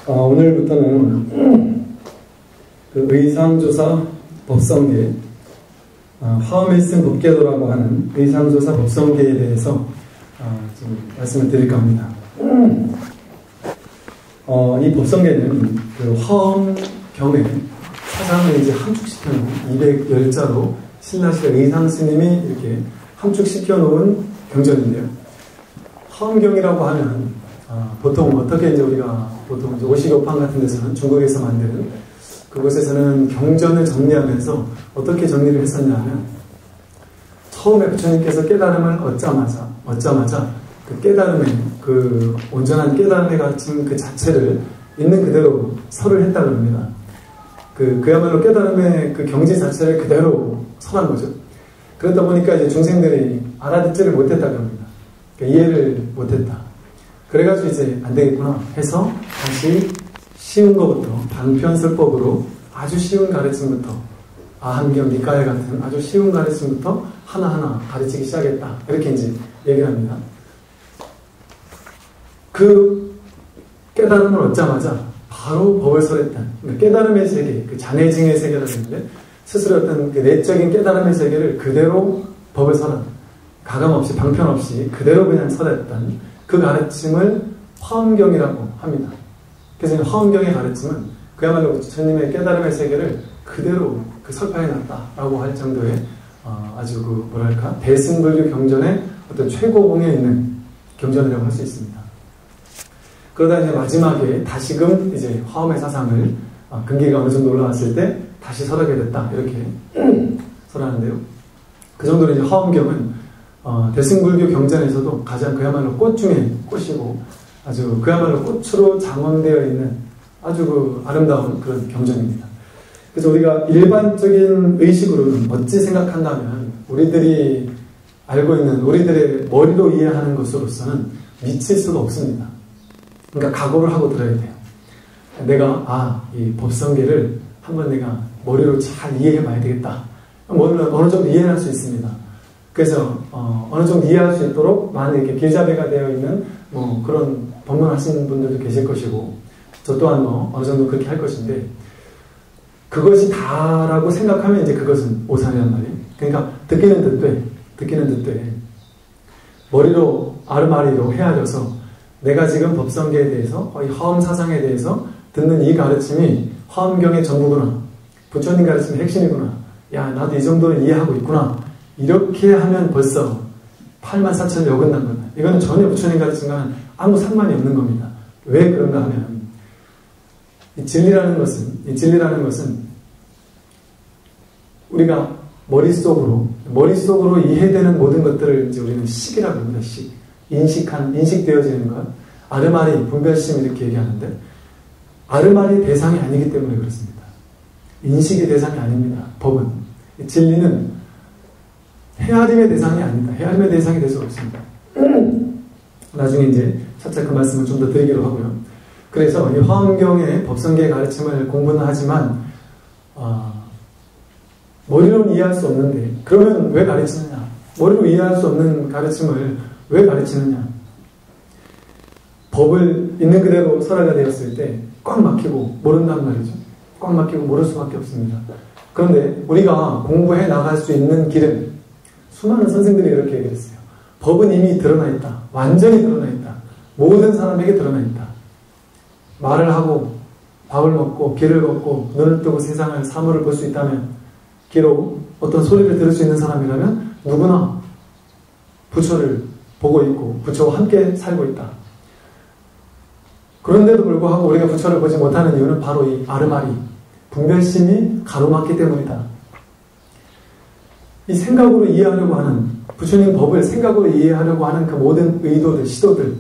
오늘부터는 그 의상조사 법성계, 화엄일승 법계도라고 하는 의상조사 법성계에 대해서 좀 말씀을 드릴까 합니다. 이 법성계는 그 화엄경의 사상을 이제 함축시켜 놓은 210자로 신라시대 의상스님이 이렇게 함축시켜 놓은 경전인데요. 화엄경이라고 하면 보통 어떻게 이제 우리가 보통 이제 오시교판 같은 데서는 중국에서 만드는 그곳에서는 경전을 정리하면서 어떻게 정리를 했었냐면 처음에 부처님께서 깨달음을 얻자마자 그 깨달음의 그 온전한 깨달음의 가르침 그 자체를 있는 그대로 설을 했다고 합니다. 그야말로 깨달음의 그 경지 자체를 그대로 설한 거죠. 그러다 보니까 이제 중생들이 알아듣지를 못했다고 합니다. 그러니까 이해를 못했다. 그래가지고 이제 안 되겠구나 해서 다시 쉬운 것부터 방편설법으로 아주 쉬운 가르침부터 아함경 니까야 같은 아주 쉬운 가르침부터 하나하나 가르치기 시작했다. 이렇게 이제 얘기를 합니다. 그 깨달음을 얻자마자 바로 법을 설했다. 그러니까 깨달음의 세계, 그 잔해증의 세계라고 하는데 스스로 어떤 그 내적인 깨달음의 세계를 그대로 법을 설한 가감 없이 방편 없이 그대로 그냥 설했던 그 가르침을 화엄경이라고 합니다. 그래서 화엄경의 가르침은 그야말로 부처님의 깨달음의 세계를 그대로 그 설파해 놨다라고 할 정도의 아주 그 뭐랄까 대승불교 경전의 어떤 최고봉에 있는 경전이라고 할 수 있습니다. 그러다 이제 마지막에 다시금 이제 화엄의 사상을 근기가 어느 정도 올라왔을 때 다시 설하게 됐다 이렇게 설하는데요. 그 정도로 이제 화엄경은 대승불교 경전에서도 가장 그야말로 꽃 중에 꽃이고 아주 그야말로 꽃으로 장엄되어 있는 아주 그 아름다운 그런 경전입니다. 그래서 우리가 일반적인 의식으로는 어찌 생각한다면 우리들이 알고 있는 우리들의 머리로 이해하는 것으로서는 미칠 수가 없습니다. 그러니까 각오를 하고 들어야 돼요. 내가 이 법성계를 한번 내가 머리로 잘 이해해 봐야 되겠다. 어느 정도 이해할 수 있습니다. 그래서 어느 정도 이해할 수 있도록 많은 이렇게 길잡이가 되어 있는 그런 법문하시는 분들도 계실 것이고 저 또한 어느 정도 그렇게 할 것인데 그것이 다라고 생각하면 이제 그것은 오산이란 말이에요. 그러니까 듣기는 듣되 머리로 아르마리로 헤아려서 내가 지금 법성계에 대해서 이 화엄 사상에 대해서 듣는 이 가르침이 화엄경의 전부구나. 부처님 가르침의 핵심이구나. 야 나도 이 정도는 이해하고 있구나. 이렇게 하면 벌써 84,000을 어긋난 거다. 이거는 전혀 부처님 가르침과는 아무 상관이 없는 겁니다. 왜 그런가 하면 이 진리라는 것은 우리가 머릿속으로 이해되는 모든 것들을 이제 우리는 식이라고 합니다. 인식되어지는 것. 아르마리, 분별심 이렇게 얘기하는데 아르마리 대상이 아니기 때문에 그렇습니다. 인식의 대상이 아닙니다. 법은. 진리는 헤아림의 대상이 아닙니다. 헤아림의 대상이 될 수 없습니다. 나중에 이제 차차 그 말씀을 좀 더 드리기로 하고요. 그래서 이 화엄경의 법성계의 가르침을 공부는 하지만 머리로는 이해할 수 없는데 그러면 왜 가르치느냐? 머리로 이해할 수 없는 가르침을 왜 가르치느냐? 법을 있는 그대로 설하게 되었을 때 꽉 막히고 모른단 말이죠. 꽉 막히고 모를 수밖에 없습니다. 그런데 우리가 공부해 나갈 수 있는 길은 수많은 선생들이 이렇게 얘기했어요. 법은 이미 드러나 있다. 완전히 드러나 있다. 모든 사람에게 드러나 있다. 말을 하고 밥을 먹고 길을 걷고 눈을 뜨고 세상을 사물을 볼 수 있다면 기록 어떤 소리를 들을 수 있는 사람이라면 누구나 부처를 보고 있고 부처와 함께 살고 있다. 그런데도 불구하고 우리가 부처를 보지 못하는 이유는 바로 이 아르마리 분별심이 가로막기 때문이다. 이 생각으로 이해하려고 하는 부처님 법을 생각으로 이해하려고 하는 그 모든 의도들, 시도들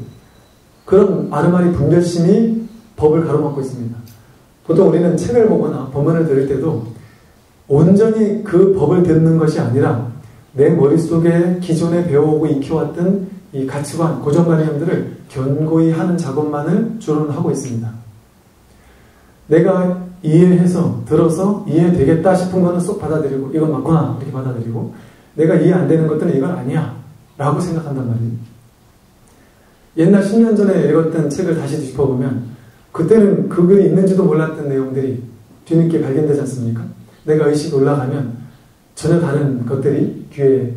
그런 아르마리 분별심이 법을 가로막고 있습니다. 보통 우리는 책을 보거나 법문을 들을 때도 온전히 그 법을 듣는 것이 아니라 내 머릿속에 기존에 배워오고 익혀왔던 이 가치관, 고정관념들을 견고히 하는 작업만을 주로는 하고 있습니다. 내가 이해해서 들어서 이해되겠다 싶은 거는 쏙 받아들이고 이건 맞구나 이렇게 받아들이고 내가 이해 안 되는 것들은 이건 아니야 라고 생각한단 말이에요. 옛날 10년 전에 읽었던 책을 다시 짚어보면 그때는 그 글이 있는지도 몰랐던 내용들이 뒤늦게 발견되지 않습니까? 내가 의식이 올라가면 전혀 다른 것들이 귀에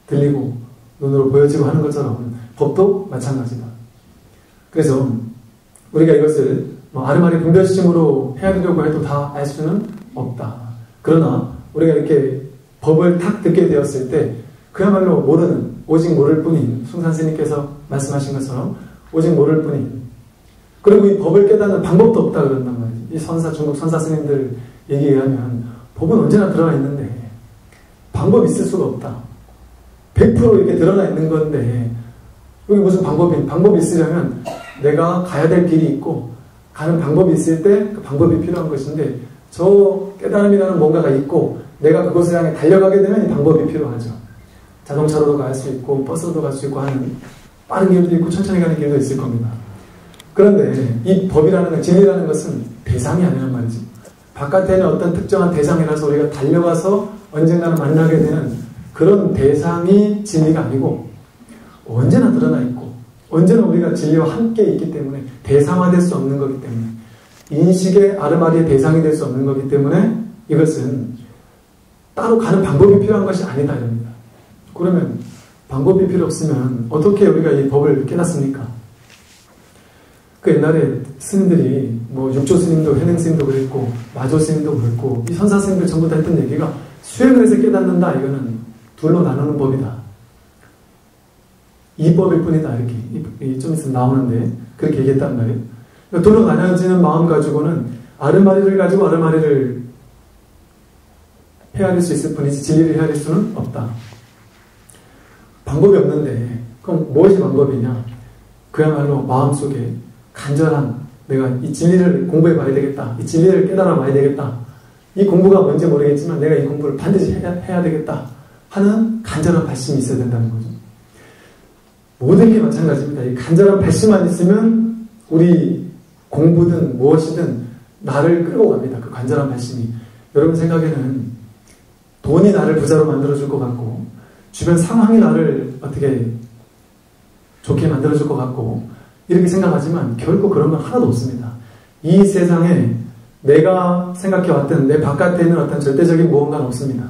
들리고 눈으로 보여지고 하는 것처럼 법도 마찬가지다. 그래서 우리가 이것을 아르마리 분별심으로 헤아리려고 해도 다 알 수는 없다. 그러나 우리가 이렇게 법을 탁 듣게 되었을 때 그야말로 모르는, 오직 모를 뿐인, 숭산스님께서 말씀하신 것처럼 오직 모를 뿐인, 그리고 이 법을 깨닫는 방법도 없다 그런단 말이죠. 이 중국 선사 스님들 얘기에 의하면 법은 언제나 들어가 있는데 방법이 있을 수가 없다. 100% 이렇게 드러나 있는 건데 여기 무슨 방법이 있으려면 내가 가야 될 길이 있고 가는 방법이 있을 때 그 방법이 필요한 것인데, 저 깨달음이라는 뭔가가 있고 내가 그것을 향해 달려가게 되면 이 방법이 필요하죠. 자동차로도 갈 수 있고 버스로도 갈 수 있고 하는 빠른 길도 있고 천천히 가는 길도 있을 겁니다. 그런데 이 법이라는 것, 진리라는 것은 대상이 아니란 말이죠. 바깥에는 어떤 특정한 대상이라서 우리가 달려가서 언젠가는 만나게 되는 그런 대상이 진리가 아니고 언제나 드러나 있고 언제나 우리가 진리와 함께 있기 때문에 대상화될 수 없는 거기 때문에, 인식의 아르마리의 대상이 될 수 없는 거기 때문에 이것은 따로 가는 방법이 필요한 것이 아니다 이럽니다. 그러면 방법이 필요 없으면 어떻게 우리가 이 법을 깨닫습니까? 그 옛날에 스님들이 육조 스님도 해능 스님도 그랬고 마조 스님도 그랬고 이 선사 스님들 전부 다 했던 얘기가 수행을 해서 깨닫는다, 이거는 둘로 나누는 법이다. 이 법일 뿐이다, 이렇게 좀 있으면 나오는데 그렇게 얘기했단 말이에요. 그러니까 둘로 나눠지는 마음 가지고는 아르마리를 가지고 아르마리를 헤아릴 수 있을 뿐이지 진리를 헤아릴 수는 없다. 방법이 없는데 그럼 무엇이 방법이냐? 그야말로 마음속에 간절한, 내가 이 진리를 공부해 봐야 되겠다, 이 진리를 깨달아 봐야 되겠다, 이 공부가 뭔지 모르겠지만 내가 이 공부를 반드시 해야 되겠다 하는 간절한 발심이 있어야 된다는 거죠. 모든 게 마찬가지입니다. 이 간절한 발심만 있으면 우리 공부든 무엇이든 나를 끌고 갑니다. 그 간절한 발심이. 여러분 생각에는 돈이 나를 부자로 만들어줄 것 같고 주변 상황이 나를 어떻게 좋게 만들어줄 것 같고 이렇게 생각하지만 결코 그런 건 하나도 없습니다. 이 세상에 내가 생각해왔던 내 바깥에 있는 어떤 절대적인 무언가는 없습니다.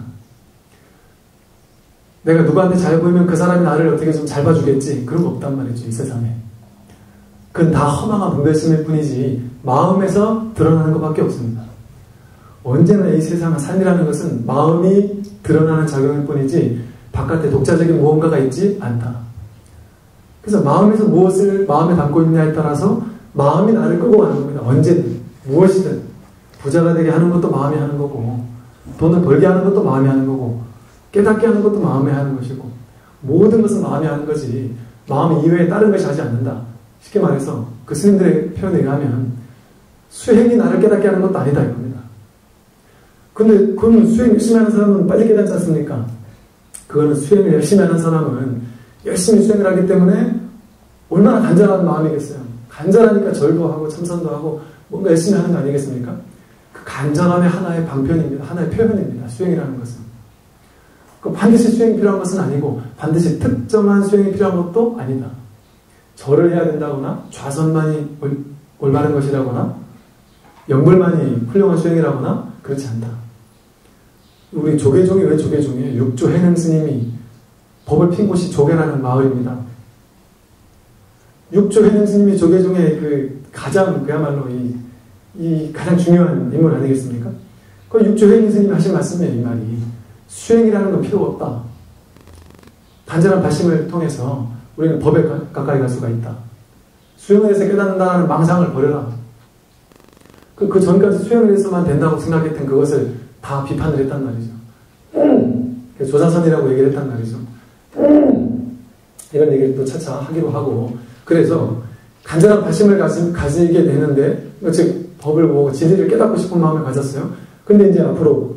내가 누구한테 잘 보이면 그 사람이 나를 어떻게 좀 잘 봐주겠지, 그런 거 없단 말이죠, 이 세상에. 그건 다 허망한 분별심일 뿐이지 마음에서 드러나는 것밖에 없습니다. 언제나 이 세상의 삶이라는 것은 마음이 드러나는 작용일 뿐이지 바깥에 독자적인 무언가가 있지 않다. 그래서 마음에서 무엇을 마음에 담고 있냐에 따라서 마음이 나를 끌고 가는 겁니다. 언제든 무엇이든 부자가 되게 하는 것도 마음이 하는 거고 돈을 벌게 하는 것도 마음이 하는 거고 깨닫게 하는 것도 마음이 하는 것이고 모든 것은 마음이 하는 거지 마음 이외에 다른 것이 하지 않는다. 쉽게 말해서 그 스님들의 표현에 의하면 수행이 나를 깨닫게 하는 것도 아니다 이겁니다. 근데 그건 수행 열심히 하는 사람은 빨리 깨닫지 않습니까? 그거는 수행을 열심히 하는 사람은 열심히 수행을 하기 때문에 얼마나 간절한 마음이겠어요. 간절하니까 절도 하고 참선도 하고 뭔가 열심히 하는 거 아니겠습니까? 그 간절함의 하나의 방편입니다. 하나의 표현입니다. 수행이라는 것은. 반드시 수행이 필요한 것은 아니고 반드시 특정한 수행이 필요한 것도 아니다. 절을 해야 된다거나 좌선만이 올바른 것이라거나 영불만이 훌륭한 수행이라거나 그렇지 않다. 우리 조계종이 왜 조계종이에요? 육조 해능 스님이 법을 핀 곳이 조계라는 마을입니다. 육조 해능 스님이 조계종의 그 가장 그야말로 이 가장 중요한 인물 아니겠습니까? 그 육조 해능 스님이 하신 말씀이에요, 이 말이. 수행이라는 건 필요가 없다. 간절한 발심을 통해서 우리는 법에 가까이 갈 수가 있다. 수행을 해서 깨닫는다는 망상을 버려라. 그 전까지 수행을 해서만 된다고 생각했던 그것을 다 비판을 했단 말이죠. 조사선이라고 얘기를 했단 말이죠. 이런 얘기를 또 차차 하기로 하고, 그래서 간절한 발심을 가지게 되는데, 즉 법을 보고 진리를 깨닫고 싶은 마음을 가졌어요. 근데 이제 앞으로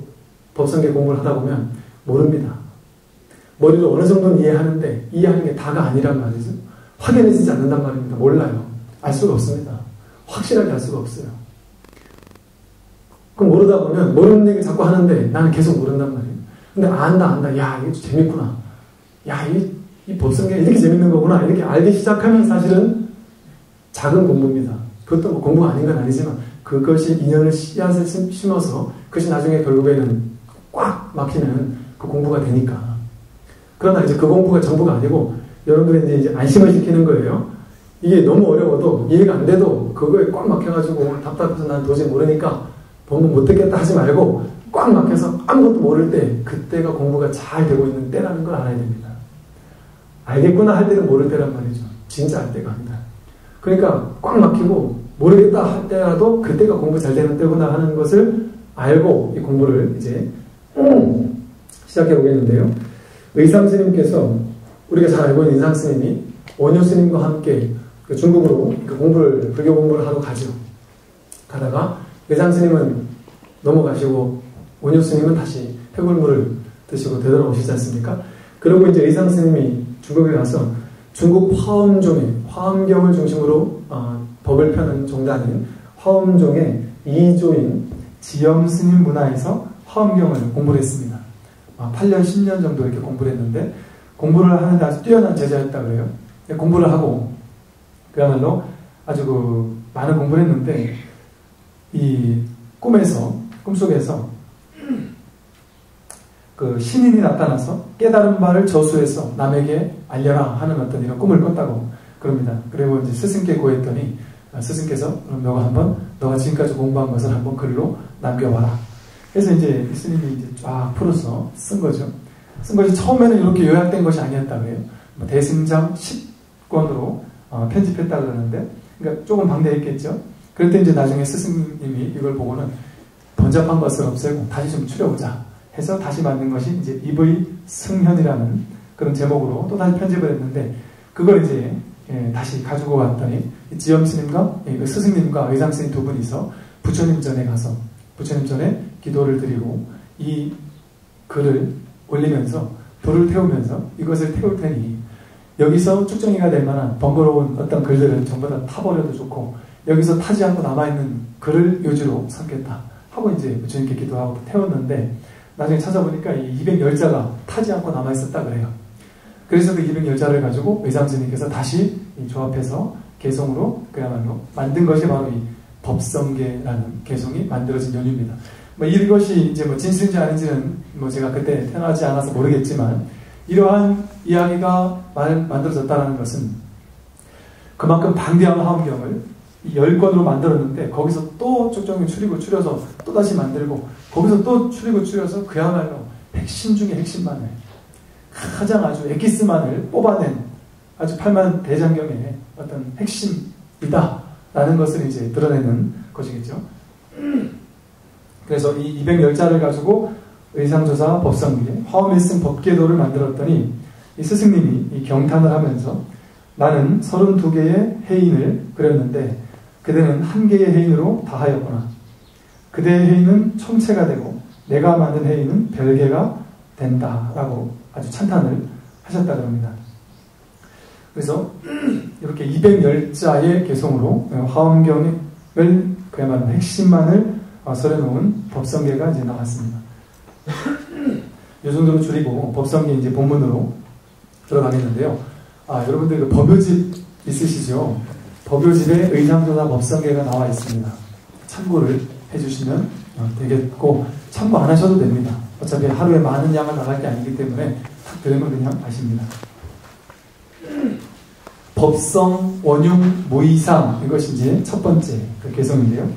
법성계 공부를 하다 보면 모릅니다. 머리로 어느 정도는 이해하는데 이해하는 게 다가 아니란 말이죠. 확연해지지 않는단 말입니다. 몰라요. 알 수가 없습니다. 확실하게 알 수가 없어요. 그럼 모르다 보면 모르는 얘기 자꾸 하는데 나는 계속 모른단 말이에요. 근데 안다. 야, 이게 재밌구나. 야, 이 법성계 이렇게 재밌는 거구나. 이렇게 알기 시작하면 사실은 작은 공부입니다. 그것도 뭐 공부가 아닌 건 아니지만 그것이 인연을 씨앗을 심어서 그것이 나중에 결국에는 꽉 막히는 그 공부가 되니까. 그러나 이제 그 공부가 전부가 아니고 여러분들이 이제 안심을 시키는 거예요. 이게 너무 어려워도 이해가 안 돼도 그거에 꽉 막혀가지고 답답해서 난 도저히 모르니까 본문 못 듣겠다 하지 말고 꽉 막혀서 아무것도 모를 때 그때가 공부가 잘 되고 있는 때라는 걸 알아야 됩니다. 알겠구나 할 때는 모를 때란 말이죠. 진짜 알 때가 아니다. 그러니까 꽉 막히고 모르겠다 할 때라도 그때가 공부 잘 되는 때구나 하는 것을 알고 이 공부를 이제 시작해 보겠는데요. 의상스님께서 우리가 잘 알고 있는 의상스님이 원효스님과 함께 중국으로 불교 공부를 하러 가죠. 가다가 의상스님은 넘어가시고 원효스님은 다시 해골물을 드시고 되돌아오시지 않습니까? 그리고 이제 의상스님이 중국에 가서 중국 화엄경을 중심으로 법을 펴는 종단인 화엄종의 2조인 지엄스님 문화에서 화엄경을 공부를 했습니다. 8년, 10년 정도 이렇게 공부를 했는데 공부를 하는데 아주 뛰어난 제자였다 그래요. 공부를 하고 그야말로 아주 많은 공부를 했는데 이 꿈속에서 그 신인이 나타나서 깨달은 바를 저수해서 남에게 알려라 하는 어떤 이런 꿈을 꿨다고 그럽니다. 그리고 이제 스승께 고했더니 스승께서 그럼 너가 지금까지 공부한 것을 한번 글로 남겨와라. 그래서 이제 스님이 이제 쫙 풀어서 쓴 거죠. 쓴 것이 처음에는 이렇게 요약된 것이 아니었다 그래요. 대승장 10권으로 편집했다 그러는데, 그러니까 조금 방대했겠죠. 그랬더니 이제 나중에 스승님이 이걸 보고는 번잡한 것을 없애고 다시 좀 추려보자 해서 다시 만든 것이 이제 입의 승현이라는 그런 제목으로 또 다시 편집을 했는데, 그걸 이제 다시 가지고 왔더니 지엄스님과 스승님과 의상스님 두 분이서 부처님 전에 가서 부처님 전에 기도를 드리고 이 글을 올리면서 불을 태우면서 이것을 태울 테니 여기서 축정이가 될 만한 번거로운 어떤 글들은 전부 다 타버려도 좋고 여기서 타지 않고 남아있는 글을 요지로 삼겠다 하고 이제 부처님께 기도하고 태웠는데, 나중에 찾아보니까 이 210자가 타지 않고 남아있었다 그래요. 그래서 그 210자를 가지고 의상스님께서 다시 조합해서 개성으로 그야말로 만든 것이 바로 이 법성계라는 개성이 만들어진 연유입니다. 이것이 이제 진실인지 아닌지는 제가 그때 태어나지 않아서 모르겠지만, 이러한 이야기가 만들어졌다는 것은 그만큼 방대한 화엄경을 10권으로 만들었는데 거기서 또 쭉쭉 추려서 또 다시 만들고 거기서 또 추려서 그야말로 핵심 중에 핵심만을 가장 아주 엑기스만을 뽑아낸 아주 팔만대장경의 어떤 핵심이다 라는 것을 이제 드러내는 것이겠죠. 그래서 이 210자를 가지고 의상조사 법성계, 화엄에 쓴 법계도를 만들었더니 이 스승님이 이 경탄을 하면서 나는 32개의 해인을 그렸는데 그대는 한 개의 해인으로 다 하였구나. 그대의 해인은 총체가 되고 내가 만든 해인은 별개가 된다라고 아주 찬탄을 하셨다 그럽니다. 그래서 이렇게 210자의 개성으로 화엄경을 그야말로 핵심만을 설해놓은 법성계가 이제 나왔습니다. 이 정도로 줄이고 법성계 이제 본문으로 들어가겠는데요. 여러분들 그 법요집 있으시죠? 법요집에 의상조사 법성계가 나와 있습니다. 참고를 해주시면 되겠고, 참고 안 하셔도 됩니다. 어차피 하루에 많은 양을 나갈 게 아니기 때문에 탁 들으면 그냥 아십니다. 법성, 원융, 무이상, 이것이 이제 첫 번째 그 개성인데요.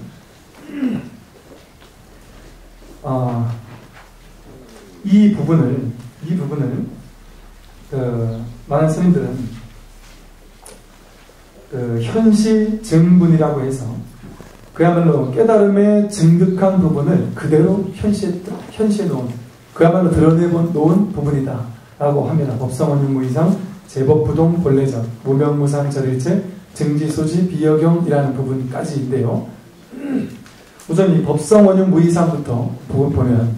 이 부분을 많은 스님들은 현시 증분이라고 해서 그야말로 깨달음의 증득한 부분을 그대로 현시에 놓은, 그야말로 드러내놓은 부분이다 라고 합니다. 법성원융 무이상 제법부동 본래전 무명무상 절일체 증지소지 비여경이라는 부분까지인데요. 우선 이 법성원융 무이상부터 보면,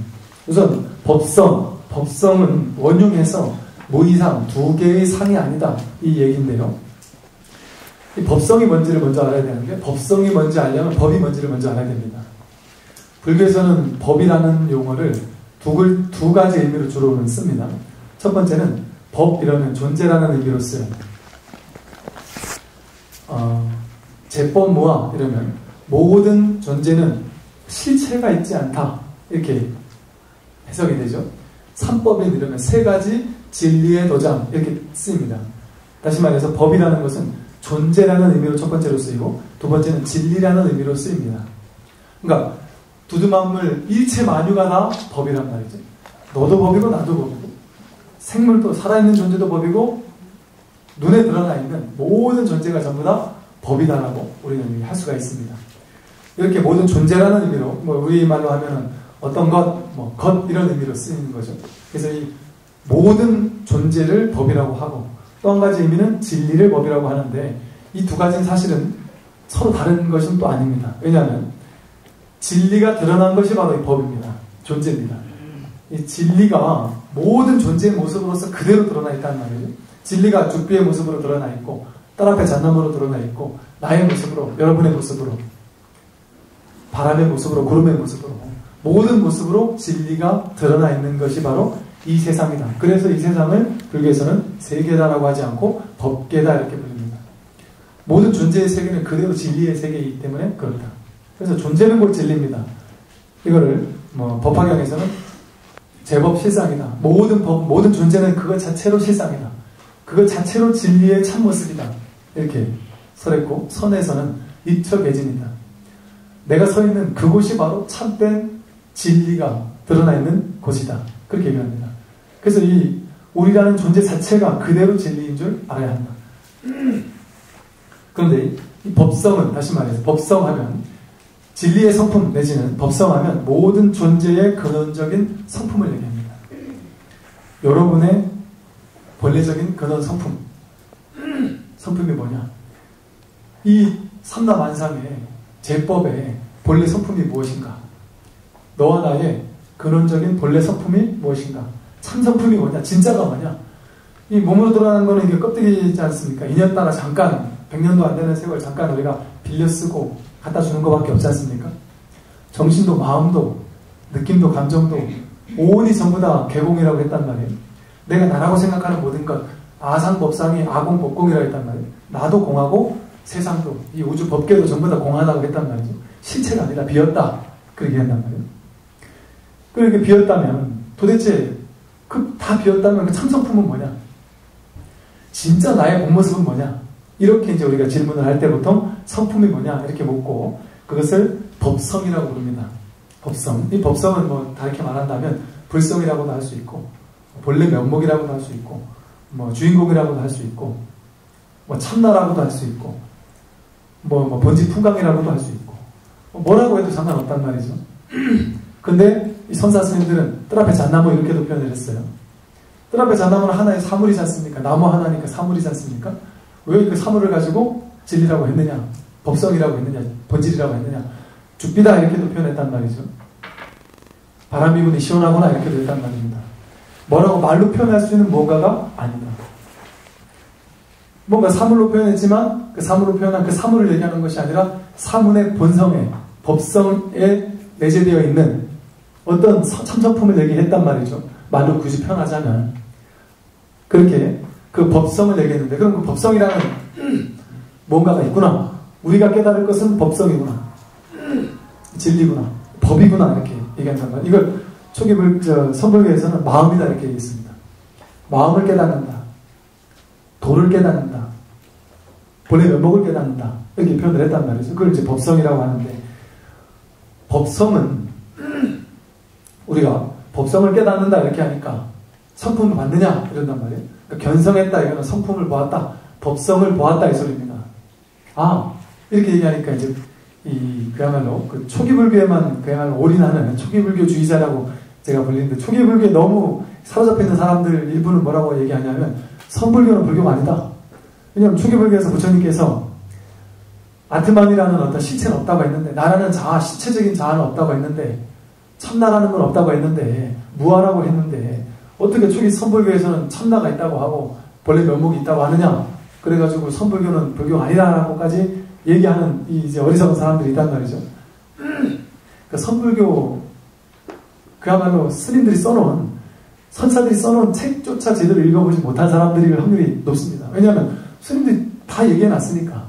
우선 법성은 원융에서 무이상, 두 개의 상이 아니다 이 얘기인데요. 이 법성이 뭔지를 먼저 알아야 되는데, 법성이 뭔지 알려면 법이 뭔지를 먼저 알아야 됩니다. 불교에서는 법이라는 용어를 두 가지 의미로 주로는 씁니다. 첫 번째는 법 이러면 존재라는 의미로 쓰여요. 제법 이러면 모든 존재는 실체가 있지 않다. 이렇게 해석이 되죠. 삼법인 이러면 세 가지 진리의 도장 이렇게 쓰입니다. 다시 말해서 법이라는 것은 존재라는 의미로 첫 번째로 쓰이고 두 번째는 진리라는 의미로 쓰입니다. 그러니까 두두만물 일체 만유가 다 법이란 말이죠. 너도 법이고 나도 법이고 생물도 살아있는 존재도 법이고 눈에 드러나 있는 모든 존재가 전부 다 법이다라고 우리는 할 수가 있습니다. 이렇게 모든 존재라는 의미로 우리말로 하면은 어떤 것 이런 의미로 쓰이는 거죠. 그래서 이 모든 존재를 법이라고 하고 또 한 가지 의미는 진리를 법이라고 하는데 이 두 가지는 사실은 서로 다른 것은 또 아닙니다. 왜냐하면 진리가 드러난 것이 바로 이 법입니다. 존재입니다. 이 진리가 모든 존재의 모습으로서 그대로 드러나 있다는 말이죠. 진리가 죽비의 모습으로 드러나 있고 딸 앞에 잣나무로 드러나 있고 나의 모습으로 여러분의 모습으로 바람의 모습으로 구름의 모습으로 모든 모습으로 진리가 드러나 있는 것이 바로 이 세상이다. 그래서 이 세상을 불교에서는 세계다라고 하지 않고 법계다 이렇게 부릅니다. 모든 존재의 세계는 그대로 진리의 세계이기 때문에 그렇다. 그래서 존재는 곧 진리입니다. 이거를 법화경에서는 제법 실상이다. 모든 존재는 그것 자체로 실상이다. 그것 자체로 진리의 참모습이다. 이렇게 설했고 선에서는 이처개진이다. 내가 서 있는 그곳이 바로 참된 진리가 드러나 있는 곳이다. 그렇게 얘기합니다. 그래서 이 우리라는 존재 자체가 그대로 진리인 줄 알아야 한다. 그런데 이 법성은 다시 말해서 법성하면 진리의 성품 내지는 법성하면 모든 존재의 근원적인 성품을 얘기합니다. 여러분의 본래적인 근원 성품. 성품이 뭐냐? 이 삼라만상의 제법의 본래 성품이 무엇인가? 너와 나의 근원적인 본래 성품이 무엇인가? 참 성품이 뭐냐? 진짜가 뭐냐? 이 몸으로 드러나는 거는 이게 껍데기이지 않습니까? 인연 따라 잠깐 100년도 안 되는 세월 잠깐 우리가 빌려 쓰고 갖다 주는 것밖에 없지 않습니까? 정신도 마음도 느낌도 감정도 온이 전부 다 개공이라고 했단 말이에요. 내가 나라고 생각하는 모든 것 아상법상이 아공법공이라고 했단 말이에요. 나도 공하고 세상도 이 우주 법계도 전부 다 공하다고 했단 말이죠. 실체가 아니라 비었다. 그렇게 한단 말이에요. 그렇게 비었다면 도대체 다 비었다면 그 참성품은 뭐냐? 진짜 나의 본 모습은 뭐냐? 이렇게 이제 우리가 질문을 할 때 보통 성품이 뭐냐? 이렇게 묻고 그것을 법성이라고 부릅니다. 법성. 이 법성은 다 이렇게 말한다면 불성이라고도 할 수 있고 본래 면목이라고도 할 수 있고 주인공이라고도 할 수 있고 참나라고도 할 수 있고 번지풍강이라고도 할 수 있고 뭐라고 해도 상관없단 말이죠. 근데 이 선사 스님들은 뜰 앞에 잣나무 이렇게도 표현을 했어요. 뜰 앞에 잣나무는 하나의 사물이지 않습니까? 나무 하나니까 사물이지 않습니까? 왜 그 사물을 가지고 진리라고 했느냐? 법성이라고 했느냐? 본질이라고 했느냐? 죽비다 이렇게도 표현했단 말이죠. 바람 기분이 시원하거나 이렇게도 했단 말입니다. 뭐라고 말로 표현할 수 있는 뭔가가 아니다. 뭔가 사물로 표현했지만 그 사물로 표현한 그 사물을 얘기하는 것이 아니라 사문의 본성에 법성에 내재되어 있는 어떤 참성품을 얘기했단 말이죠. 말로 굳이 표현하자면 그렇게 그 법성을 얘기했는데 그럼 그 법성이라는 뭔가가 있구나. 우리가 깨달을 것은 법성이구나. 진리구나. 법이구나. 이렇게 얘기한단 말이에요. 이걸 초기 선불교에서는 마음이다 이렇게 얘기했습니다. 마음을 깨닫는다. 도를 깨닫는다. 본래 면목을 깨닫는다. 이렇게 표현을 했단 말이죠. 그걸 이제 법성이라고 하는데 법성은 우리가 법성을 깨닫는다 이렇게 하니까 성품을 받느냐 이런단 말이에요. 그러니까 견성했다 이거는 성품을 보았다. 법성을 보았다 이 소리입니다. 이렇게 얘기하니까 이제 그야말로 그 초기불교에만 그야말로 올인하는 초기불교주의자라고 제가 불리는데 초기불교에 너무 사로잡혀 있는 사람들 일부는 뭐라고 얘기하냐면 선불교는 불교가 아니다. 왜냐하면 초기불교에서 부처님께서 아트만이라는 어떤 실체는 없다고 했는데 나라는 자아, 실체적인 자아는 없다고 했는데 참나라는 건 없다고 했는데 무아라고 했는데 어떻게 초기 선불교에서는 참나가 있다고 하고 본래 면목이 있다고 하느냐 그래가지고 선불교는 불교가 아니라고까지 얘기하는 이제 어리석은 사람들이 있단 말이죠. 그 선불교 그야말로 스님들이 써놓은 선사들이 써놓은 책조차 제대로 읽어보지 못한 사람들일 확률이 높습니다. 왜냐하면 스님들이 다 얘기해놨으니까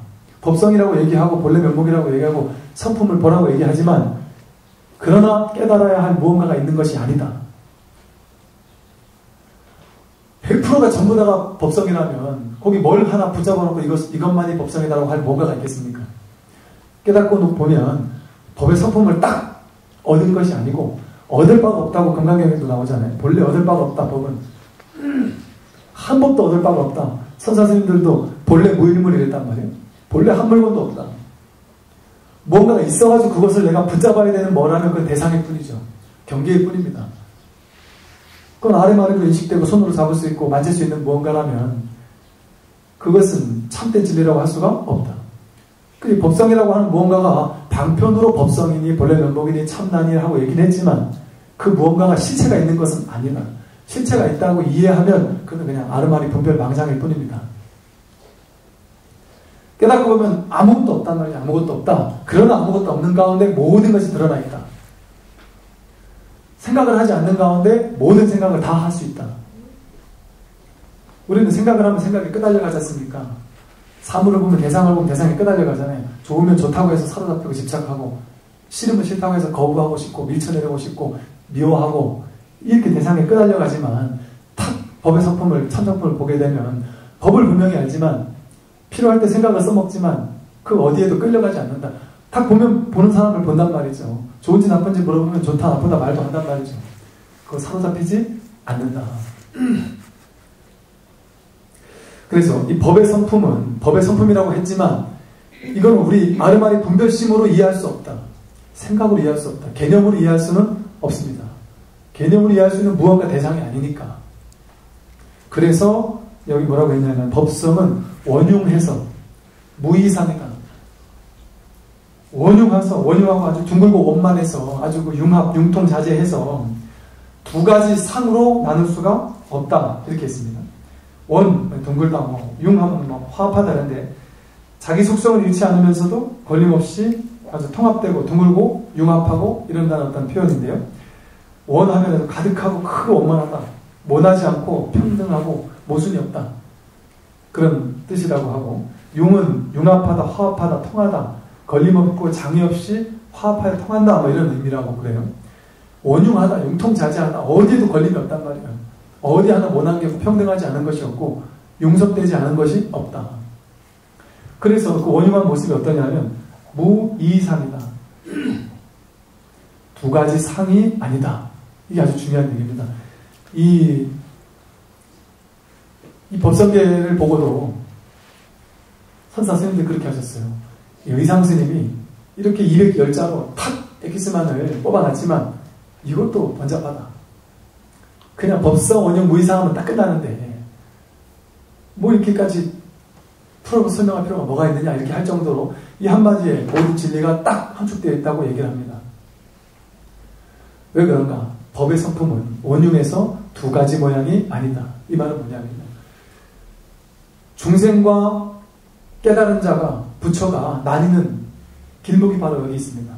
법성이라고 얘기하고 본래 면목이라고 얘기하고 성품을 보라고 얘기하지만 그러나 깨달아야 할 무언가가 있는 것이 아니다. 100%가 전부 다가 법성이라면 거기 뭘 하나 붙잡아놓고 이것만이 법성이다라고 할 뭔가가 있겠습니까? 깨닫고 보면 법의 성품을 딱 얻은 것이 아니고 얻을 바가 없다고 금강경에도 나오잖아요. 본래 얻을 바가 없다. 법은 한 법도 얻을 바가 없다. 선사스님들도 본래 무일물이랬단 말이에요. 본래 한 물건도 없다. 무언가가 있어가지고 그것을 내가 붙잡아야 되는 뭐라면 그 대상일 뿐이죠. 경계일 뿐입니다. 그건 아래마름으로 인식되고 손으로 잡을 수 있고 만질 수 있는 무언가라면 그것은 참된 진리라고 할 수가 없다. 그 법성이라고 하는 무언가가 방편으로 법성이니 본래 면목이니 참나니 하고 얘기는 했지만 그 무언가가 실체가 있는 것은 아니다. 실체가 있다고 이해하면 그건 그냥 아르마리 분별 망상일 뿐입니다. 깨닫고 보면 아무것도 없단 말이야. 아무것도 없다. 그러나 아무것도 없는 가운데 모든 것이 드러나 있다. 생각을 하지 않는 가운데 모든 생각을 다 할 수 있다. 우리는 생각을 하면 생각이 끄달려 가지 않습니까? 사물을 보면 대상을 보면 대상이 끄달려 가잖아요. 좋으면 좋다고 해서 사로잡히고 집착하고 싫으면 싫다고 해서 거부하고 싶고 밀쳐내려고 싶고 미워하고 이렇게 대상에 끄달려 가지만 탁 법의 성품을 참성품을 보게 되면 법을 분명히 알지만 필요할 때 생각을 써먹지만 그 어디에도 끌려가지 않는다. 딱 보면 보는 사람을 본단 말이죠. 좋은지 나쁜지 물어보면 좋다 나쁘다 말도 한단 말이죠. 그거 사로잡히지 않는다. 그래서 이 법의 성품은 법의 성품이라고 했지만 이건 우리 아르마리 분별심으로 이해할 수 없다. 생각으로 이해할 수 없다. 개념으로 이해할 수는 없습니다. 개념으로 이해할 수 있는 무언가 대상이 아니니까. 그래서 여기 뭐라고 했냐면 법성은 원흉해서 무이상이다. 원흉하고 아주 둥글고 원만해서 아주 그 융통자재해서 두 가지 상으로 나눌 수가 없다. 이렇게 했습니다. 둥글다, 융하면 화합하다는데 자기 속성을 잃지 않으면서도 걸림없이 아주 통합되고 둥글고 융합하고 이런다는 어떤 표현인데요. 원하면 가득하고 크고 원만하다. 모나지 않고 평등하고 모순이 없다. 그런 뜻이라고 하고 융은 융합하다, 화합하다, 통하다. 걸림없고 장애 없이 화합하여 통한다. 뭐 이런 의미라고 그래요. 원융하다, 융통자재하다. 어디에도 걸림이 없단 말이에요. 어디 하나 원한계고 평등하지 않은 것이 없고 융섭되지 않은 것이 없다. 그래서 그 원흉한 모습이 어떠냐면 무이상이다. 두 가지 상이 아니다. 이게 아주 중요한 얘기입니다. 이 법성계를 보고도 선사 스님들이 그렇게 하셨어요. 의상 스님이 이렇게 210자로 탁 엑기스만을 뽑아놨지만 이것도 번잡하다. 그냥 법성, 원흉, 무이상하면 딱 끝나는데 뭐 이렇게까지 풀어서 설명할 필요가 뭐가 있느냐 이렇게 할 정도로 이 한마디에 모든 진리가 딱 함축되어 있다고 얘기를 합니다. 왜 그런가? 법의 성품은 원흉에서 두 가지 모양이 아니다. 이 말은 뭐냐면 중생과 깨달은 자가 부처가 나뉘는 길목이 바로 여기 있습니다.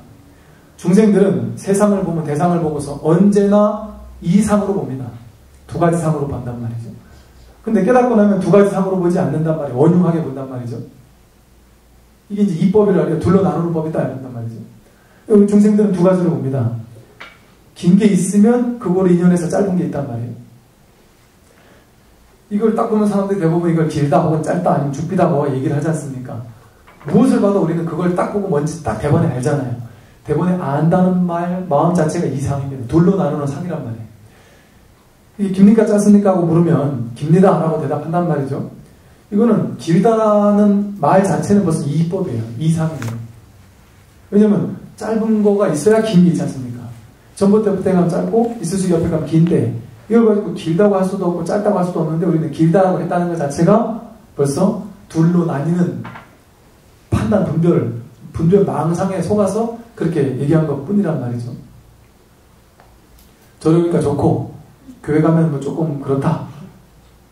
중생들은 세상을 보면 대상을 보고서 언제나 이상으로 봅니다. 두 가지 상으로 본단 말이죠. 근데 깨닫고 나면 두 가지 상으로 보지 않는단 말이에요. 원흉하게 본단 말이죠. 이게 이제 이법이라 둘로 나누는 법이다 이런단 말이죠. 여기 중생들은 두 가지로 봅니다. 긴 게 있으면 그거로 인연해서 짧은 게 있단 말이에요. 이걸 딱 보면 사람들이 대부분 이걸 길다 혹은 짧다 아니면 죽비다 뭐 얘기를 하지 않습니까? 무엇을 봐도 우리는 그걸 딱 보고 뭔지 딱 대본에 알잖아요. 대본에 안다는 마음 자체가 이상입니다. 둘로 나누는 상이란 말이에요. 이게 깁니까 짧습니까 하고 물으면 깁니다 라고 대답한단 말이죠. 이거는 길다라는 말 자체는 벌써 이법이에요. 이상이에요. 왜냐면 짧은 거가 있어야 긴 게 있지 않습니까? 전봇대 옆에 가면 짧고 이쑤시개 옆에 가면 긴데 이걸 가지고 길다고 할 수도 없고 짧다고 할 수도 없는데 우리는 길다라고 했다는 것 자체가 벌써 둘로 나뉘는 판단, 분별 망상에 속아서 그렇게 얘기한 것 뿐이란 말이죠. 저러니까 좋고 교회 가면 뭐 조금 그렇다.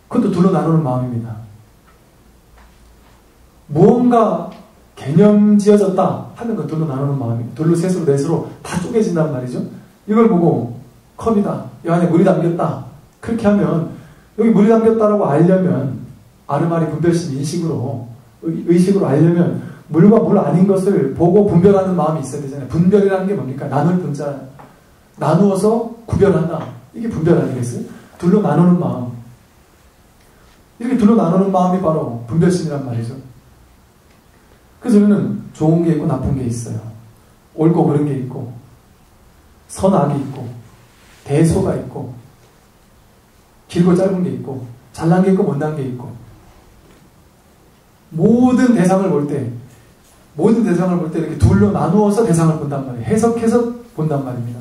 그것도 둘로 나누는 마음입니다. 무언가 개념 지어졌다 하는 건 둘로 나누는 마음입니다. 둘로 셋으로 넷으로 다 쪼개진단 말이죠. 이걸 보고 컵이다. 이 안에 물이 담겼다. 그렇게 하면 여기 물이 담겼다라고 알려면 아르마리 분별심 인식으로 의식으로 알려면 물과 물 아닌 것을 보고 분별하는 마음이 있어야 되잖아요. 분별이라는 게 뭡니까? 나눌 분자. 나누어서 구별한다. 이게 분별 아니겠어요? 둘로 나누는 마음. 이렇게 둘로 나누는 마음이 바로 분별심이란 말이죠. 그래서 우리는 좋은 게 있고 나쁜 게 있어요. 옳고 그른 게 있고 선악이 있고 대소가 있고 길고 짧은 게 있고 잘난 게 있고 못난 게 있고 모든 대상을 볼 때 이렇게 둘로 나누어서 대상을 본단 말이에요. 해석해서 본단 말입니다.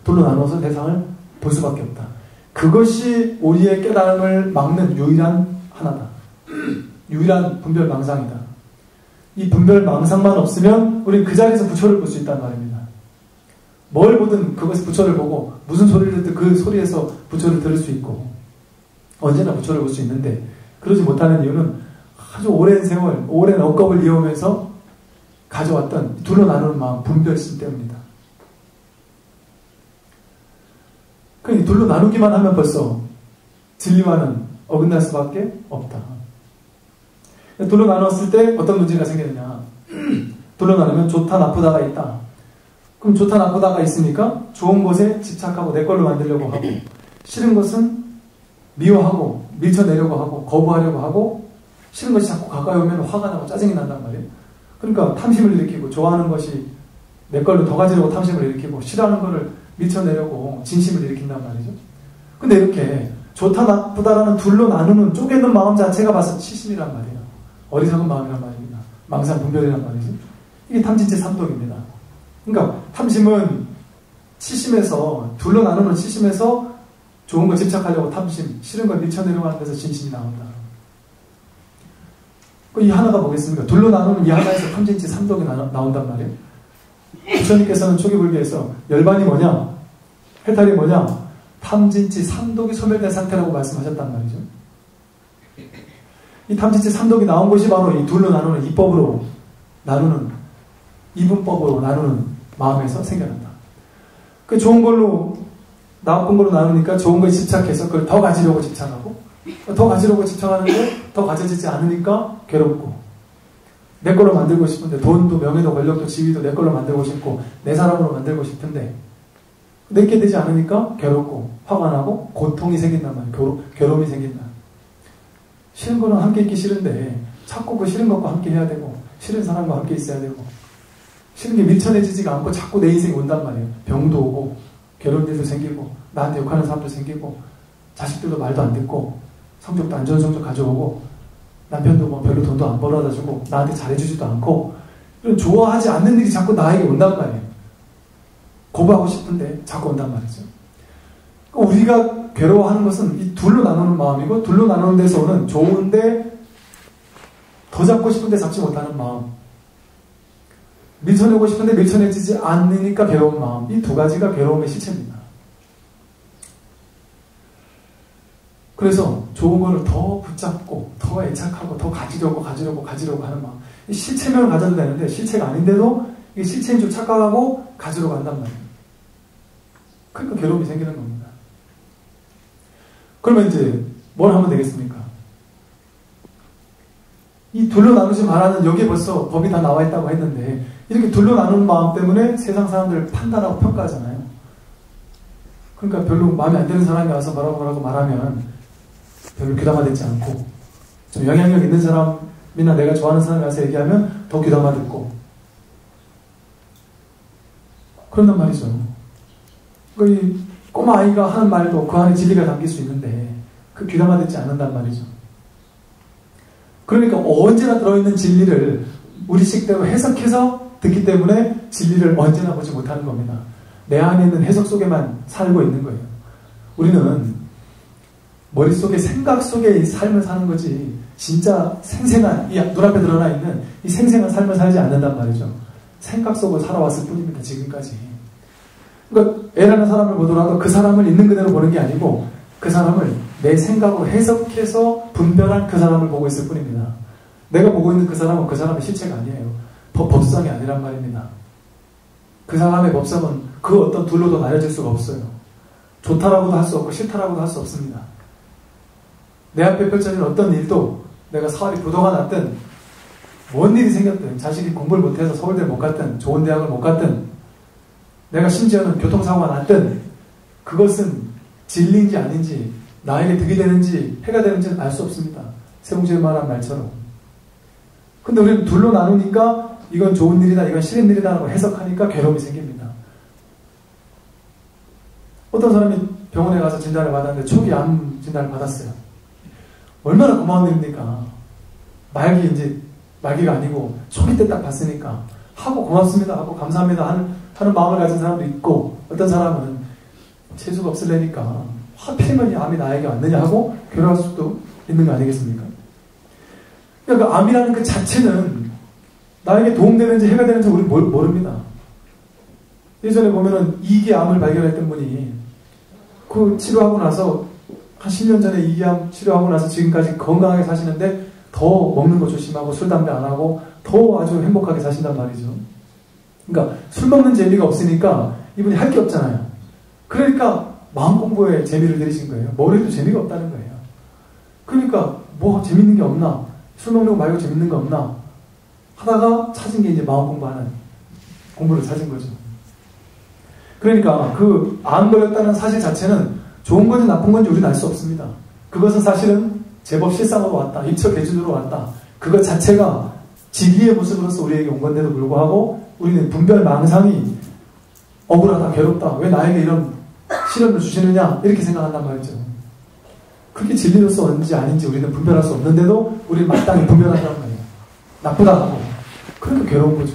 둘로 나누어서 대상을 볼 수밖에 없다. 그것이 우리의 깨달음을 막는 유일한 하나다. 유일한 분별망상이다. 이 분별망상만 없으면 우리는 그 자리에서 부처를 볼 수 있단 말입니다. 뭘 보든 그것에서 부처를 보고 무슨 소리를 듣든 그 소리에서 부처를 들을 수 있고 언제나 부처를 볼 수 있는데 그러지 못하는 이유는 아주 오랜 세월, 오랜 억겁을 이어오면서 가져왔던 둘로 나누는 마음, 분별심 때문이다. 그러니 둘로 나누기만 하면 벌써 진리와는 어긋날 수밖에 없다. 둘로 나눴을 때 어떤 문제가 생기느냐. 둘로 나누면 좋다 나쁘다가 있다. 그럼 좋다 나쁘다가 있으니까 좋은 것에 집착하고 내 걸로 만들려고 하고 싫은 것은 미워하고 밀쳐내려고 하고 거부하려고 하고 싫은 것이 자꾸 가까이 오면 화가 나고 짜증이 난단 말이에요. 그러니까 탐심을 일으키고 좋아하는 것이 내 걸로 더 가지려고 탐심을 일으키고 싫어하는 것을 밀쳐내려고 진심을 일으킨단 말이죠. 근데 이렇게 좋다 나쁘다라는 둘로 나누는 쪼개는 마음 자체가 봐서 치심이란 말이에요. 어리석은 마음이란 말입니다. 망상 분별이란 말이죠. 이게 탐진치 삼독입니다. 그러니까 탐심은 치심에서 둘로 나누는 치심에서 좋은 거 집착하려고 탐심, 싫은 걸 밀쳐내려고 하는 데서 진심이 나온다. 이 하나가 뭐겠습니까? 둘로 나누는 이 하나에서 탐진치 삼독이 나온단 말이에요. 부처님께서는 초기불교에서 열반이 뭐냐? 해탈이 뭐냐? 탐진치 삼독이 소멸된 상태라고 말씀하셨단 말이죠. 이 탐진치 삼독이 나온 것이 바로 이 둘로 나누는 이법으로 나누는 이분법으로 나누는 마음에서 생겨난다. 그 좋은 걸로 나쁜 걸로 나누니까 좋은 거에 집착해서 그걸 더 가지려고 집착하고 더 가지려고 집착하는데 더 가져지지 않으니까 괴롭고 내 걸로 만들고 싶은데 돈도 명예도 권력도 지위도 내 걸로 만들고 싶고 내 사람으로 만들고 싶은데 내게 되지 않으니까 괴롭고 화가 나고 고통이 생긴단 말이에요. 괴로움이 생긴다. 싫은 거는 함께 있기 싫은데 자꾸 그 싫은 것과 함께 해야 되고 싫은 사람과 함께 있어야 되고 싫은 게 밀쳐내지지가 않고 자꾸 내 인생이 온단 말이에요. 병도 오고 괴로운 일도 생기고 나한테 욕하는 사람도 생기고 자식들도 말도 안 듣고 성적도 안 좋은 성적 가져오고 남편도 뭐 별로 돈도 안 벌어다 주고 나한테 잘해주지도 않고 이런 좋아하지 않는 일이 자꾸 나에게 온단 말이에요. 거부하고 싶은데 자꾸 온단 말이죠. 우리가 괴로워하는 것은 이 둘로 나누는 마음이고 둘로 나누는 데서 오는 좋은데 더 잡고 싶은데 잡지 못하는 마음, 밀쳐내고 싶은데 밀쳐내지지 않으니까 괴로운 마음, 이 두 가지가 괴로움의 실체입니다. 그래서 좋은 거를 더 붙잡고 더 애착하고 더 가지려고 하는 마음, 이 실체면을 가져도 되는데 실체가 아닌데도 이게 실체인 줄 착각하고 가지려고 한단 말이에요. 그러니까 괴로움이 생기는 겁니다. 그러면 이제 뭘 하면 되겠습니까? 이 둘로 나누지 말라는 여기에 벌써 법이 다 나와 있다고 했는데 이렇게 둘로 나누는 마음 때문에 세상 사람들을 판단하고 평가하잖아요. 그러니까 별로 마음에 안 드는 사람이 와서 뭐라고 말하면 별로 귀담아듣지 않고 좀 영향력 있는 사람이나 내가 좋아하는 사람이 와서 얘기하면 더 귀담아 듣고 그런단 말이죠. 이 꼬마 아이가 하는 말도 그 안에 진리가 담길 수 있는데 그 귀담아 듣지 않는단 말이죠. 그러니까 언제나 들어있는 진리를 우리식대로 해석해서 듣기 때문에 진리를 언제나 보지 못하는 겁니다. 내 안에 있는 해석 속에만 살고 있는 거예요. 우리는 머릿속에 생각 속에 이 삶을 사는 거지 진짜 생생한 이 눈앞에 드러나 있는 이 생생한 삶을 살지 않는단 말이죠. 생각 속으로 살아왔을 뿐입니다. 지금까지. 그러니까 애라는 사람을 보더라도 그 사람을 있는 그대로 보는 게 아니고 그 사람을 내 생각으로 해석해서 분별한 그 사람을 보고 있을 뿐입니다. 내가 보고 있는 그 사람은 그 사람의 실체가 아니에요. 법성이 아니란 말입니다. 그 사람의 법성은 그 어떤 둘로도 나뉘어질 수가 없어요. 좋다라고도 할 수 없고 싫다라고도 할 수 없습니다. 내 앞에 펼쳐진 어떤 일도 내가 사활이 부도가 났든 뭔 일이 생겼든, 자식이 공부를 못해서 서울대 못 갔든, 좋은 대학을 못 갔든, 내가 심지어는 교통사고가 났든, 그것은 진리인지 아닌지, 나에게 득이 되는지 해가 되는지는 알 수 없습니다. 세봉시에 말한 말처럼. 근데 우리는 둘로 나누니까 이건 좋은 일이다, 이건 싫은 일이다 라고 해석하니까 괴로움이 생깁니다. 어떤 사람이 병원에 가서 진단을 받았는데 초기 암 진단을 받았어요. 얼마나 고마운 일입니까? 말기가 아니고 초기 때 딱 봤으니까 하고 고맙습니다 하고 감사합니다 하는 마음을 가진 사람도 있고, 어떤 사람은 재수가 없을래니까 하필이면 이 암이 나에게 왔느냐 하고 괴로워할 수도 있는 거 아니겠습니까? 그러니까 암이라는 그 자체는 나에게 도움되는지 해가 되는지 우리는 모릅니다. 예전에 보면은 2기 암을 발견했던 분이 그 치료하고 나서 한 10년 전에 2기 암 치료하고 나서 지금까지 건강하게 사시는데 더 먹는 거 조심하고 술, 담배 안 하고 더 아주 행복하게 사신단 말이죠. 그러니까 술 먹는 재미가 없으니까 이분이 할 게 없잖아요. 그러니까 마음 공부에 재미를 들이신 거예요. 뭘 해도 재미가 없다는 거예요. 그러니까 뭐 재밌는 게 없나? 술 먹는 거 말고 재밌는 거 없나? 하다가 찾은 게 이제 마음 공부하는 공부를 찾은 거죠. 그러니까 그 암 걸렸다는 사실 자체는 좋은 건지 나쁜 건지 우리는 알 수 없습니다. 그것은 사실은 제법 실상으로 왔다. 입처개준으로 왔다. 그것 자체가 진리의 모습으로서 우리에게 온 건데도 불구하고 우리는 분별망상이 억울하다, 괴롭다, 왜 나에게 이런 시련을 주시느냐 이렇게 생각한단 말이죠. 그게 진리로서 왔는지 아닌지 우리는 분별할 수 없는데도 우리는 마땅히 분별한단 말이에요. 나쁘다 하고. 그러니까 괴로운 거죠.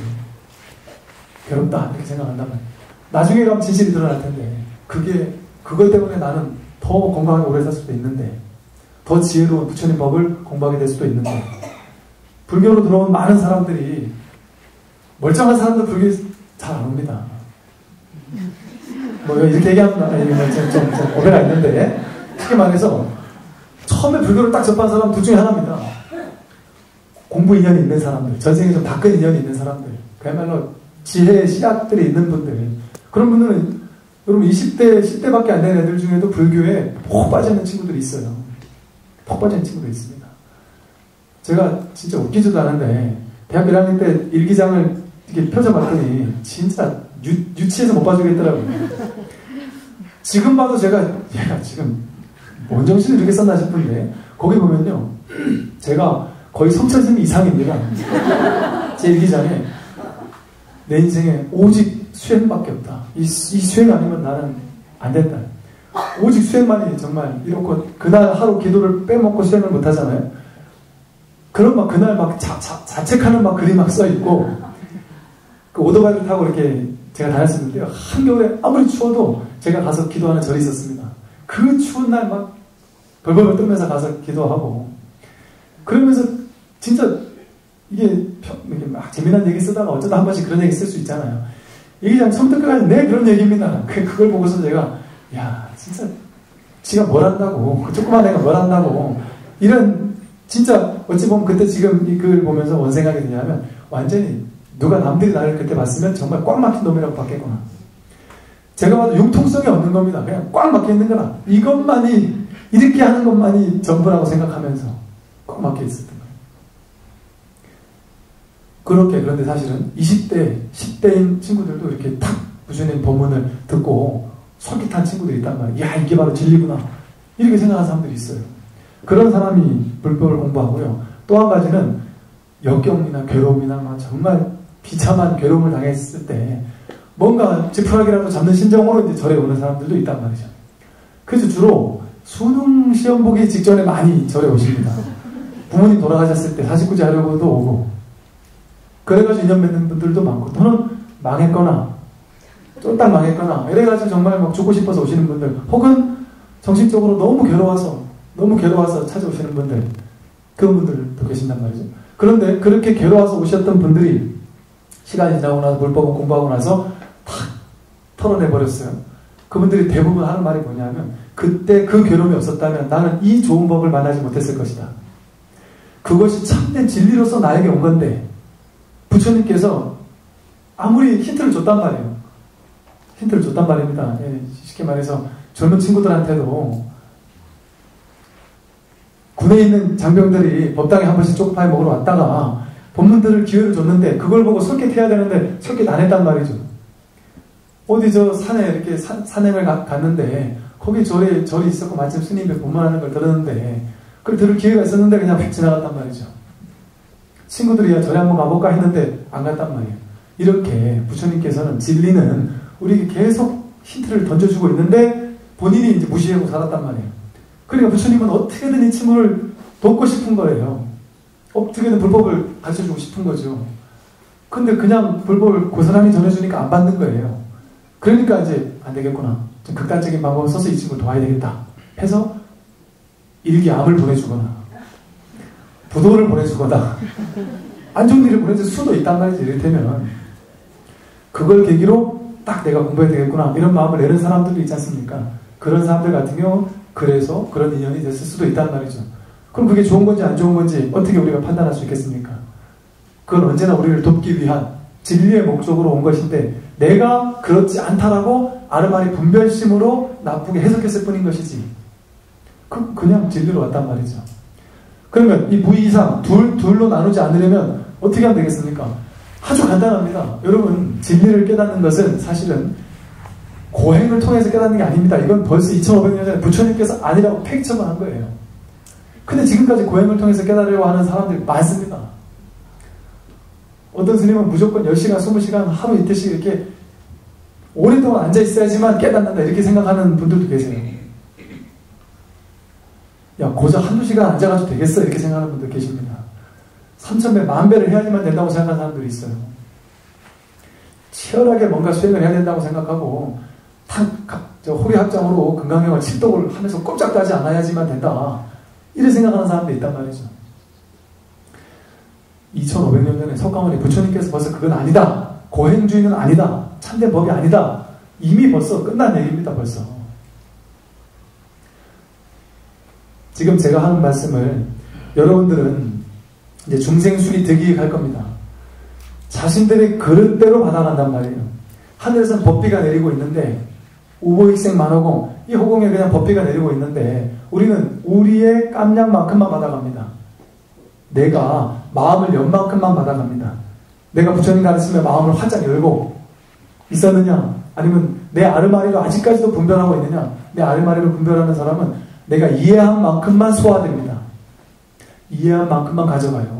괴롭다 이렇게 생각한단 말이에요. 나중에 가면 진실이 드러날 텐데 그것 때문에 나는 더 건강하게 오래 살 수도 있는데, 더 지혜로운 부처님 법을 공부하게 될 수도 있는데, 불교로 들어온 많은 사람들이, 멀쩡한 사람들 불교 잘 안 옵니다. 뭐 이렇게 얘기하면 좀 오해가 있는데, 쉽게 말해서 처음에 불교를 딱 접한 사람 둘 중에 하나입니다. 공부 인연이 있는 사람들, 전생에 좀 닦은 인연이 있는 사람들, 그야말로 지혜의 씨앗들이 있는 분들, 그런 분들은 여러분 20대, 10대밖에 안 되는 애들 중에도 불교에 푹 빠져있는 친구들이 있어요. 푹 빠져있는 친구들이 있습니다. 제가 진짜 웃기지도 않은데 대학교 1학년 때 일기장을 이렇게 펴져봤더니 진짜 유치해서 못 봐주겠더라고요. 지금 봐도 얘가 지금 뭔 정신을 이렇게 썼나 싶은데, 거기 보면요, 제가 거의 성철쌤 이상입니다. 제 일기장에 내 인생에 오직 수행밖에 없다. 이 수행 아니면 나는 안 된다. 오직 수행만이 정말 이렇고, 그날 하루 기도를 빼먹고 수행을 못 하잖아요. 그런 그날 자책하는 글이 써있고, 그 오토바이를 타고 이렇게 제가 다녔었는데요. 한겨울에 아무리 추워도 제가 가서 기도하는 절이 있었습니다. 그 추운 날 벌벌 떨면서 가서 기도하고, 그러면서 진짜 이게 막 재미난 얘기 쓰다가 어쩌다 한 번씩 그런 얘기 쓸 수 있잖아요. 얘기장 처음부터 끝까지 그런 얘기입니다. 그걸 보고서 제가, 야, 진짜 지가 뭘 한다고, 그 조그만 애가 뭘 한다고, 이런, 진짜 어찌 보면 그때 지금 이 글을 보면서 뭔 생각이 드냐면, 완전히 누가 남들이 나를 그때 봤으면 정말 꽉 막힌 놈이라고 봤겠구나. 제가 봐도 융통성이 없는 겁니다. 그냥 꽉 막혀 있는 거나, 이것만이, 이렇게 하는 것만이 전부라고 생각하면서 꽉 막혀 있었던 거예요. 그런데 사실은 20대, 10대인 친구들도 이렇게 탁 부처님 법문을 듣고 솔깃한 친구들이 있단 말이에요. 야, 이게 바로 진리구나. 이렇게 생각하는 사람들이 있어요. 그런 사람이 불법을 공부하고요. 또 한 가지는 역경이나 괴로움이나 정말 비참한 괴로움을 당했을 때 뭔가 지푸라기라도 잡는 심정으로 이제 절에 오는 사람들도 있단 말이죠. 그래서 주로 수능 시험 보기 직전에 많이 절에 오십니다. 부모님 돌아가셨을 때 사십구제 하려고도 오고, 그래가지고 인연 맺는 분들도 많고, 또는 망했거나 쫄딱 망했거나 이래가지고 정말 죽고 싶어서 오시는 분들, 혹은 정신적으로 너무 괴로워서 찾아오시는 분들, 그런 분들도 계신단 말이죠. 그런데 그렇게 괴로워서 오셨던 분들이 시간이 지나고 나서 불법을 공부하고 나서 탁 털어내버렸어요. 그분들이 대부분 하는 말이 뭐냐면, 그때 그 괴로움이 없었다면 나는 이 좋은 법을 만나지 못했을 것이다. 그것이 참된 진리로서 나에게 온 건데 부처님께서 아무리 힌트를 줬단 말이에요. 힌트를 줬단 말입니다. 예, 쉽게 말해서 젊은 친구들한테도 군에 있는 장병들이 법당에 한 번씩 초코파이 먹으러 왔다가 본문 들을 기회를 줬는데 그걸 보고 설깃해야 되는데 설깃 안 했단 말이죠. 어디 저 산에 이렇게 산행을 갔는데 거기 절이 있었고 마침 스님이 본문하는 걸 들었는데 그걸 들을 기회가 있었는데 그냥 휙 지나갔단 말이죠. 친구들이 야 절에 한번 가볼까 했는데 안 갔단 말이에요. 이렇게 부처님께서는 진리는 우리에게 계속 힌트를 던져주고 있는데 본인이 이제 무시하고 살았단 말이에요. 그러니까 부처님은 어떻게든 이 친구를 돕고 싶은 거예요. 어떻게든 불법을 가르쳐주고 싶은 거죠. 근데 그냥 불법을 고스란히 전해주니까 안 받는 거예요. 그러니까 이제 안 되겠구나. 좀 극단적인 방법을 써서 이 친구를 도와야 되겠다 해서 일기암을 보내주거나 부도를 보내주거나 안 좋은 일을 보내줄 수도 있단 말이지. 이를테면 그걸 계기로 딱 내가 공부해야 되겠구나 이런 마음을 내는 사람들도 있지 않습니까? 그런 사람들 같은 경우 그래서 그런 인연이 됐을 수도 있단 말이죠. 그럼 그게 좋은 건지 안 좋은 건지 어떻게 우리가 판단할 수 있겠습니까? 그건 언제나 우리를 돕기 위한 진리의 목적으로 온 것인데 내가 그렇지 않다라고 아르마니 분별심으로 나쁘게 해석했을 뿐인 것이지 그냥 진리로 왔단 말이죠. 그러면 이 무이상 둘로 나누지 않으려면 어떻게 하면 되겠습니까? 아주 간단합니다. 여러분 진리를 깨닫는 것은 사실은 고행을 통해서 깨닫는 게 아닙니다. 이건 벌써 2500년 전에 부처님께서 아니라고 팩처만 한 거예요. 근데 지금까지 고행을 통해서 깨달으려고 하는 사람들이 많습니다. 어떤 스님은 무조건 10시간, 20시간, 하루 이틀씩 이렇게 오랫동안 앉아있어야지만 깨닫는다 이렇게 생각하는 분들도 계세요. 야 고작 한두 시간 앉아가지고 되겠어 이렇게 생각하는 분들 계십니다. 3000배, 10,000배를 해야지만 된다고 생각하는 사람들이 있어요. 치열하게 뭔가 수행을 해야 된다고 생각하고 호리 합장으로 금강경을 칠독을 하면서 꼼짝도 하지 않아야지만 된다 이렇게 생각하는 사람도 있단 말이죠. 2500년 전에 석가모니 부처님께서 벌써 그건 아니다. 고행주의는 아니다. 참된 법이 아니다. 이미 벌써 끝난 얘기입니다. 벌써. 지금 제가 하는 말씀을 여러분들은 이제 중생술이 득이할 겁니다. 자신들의 그릇대로 받아간단 말이에요. 하늘에서는 법비가 내리고 있는데 우보익생 만호공 이 호공에 그냥 법비가 내리고 있는데 우리는 우리의 깜냥만큼만 받아갑니다. 내가 마음을 연 만큼만 받아갑니다. 내가 부처님 가르침에 마음을 활짝 열고 있었느냐 아니면 내 아르마리로 아직까지도 분별하고 있느냐. 내 아르마리로 분별하는 사람은 내가 이해한 만큼만 소화됩니다. 이해한 만큼만 가져가요.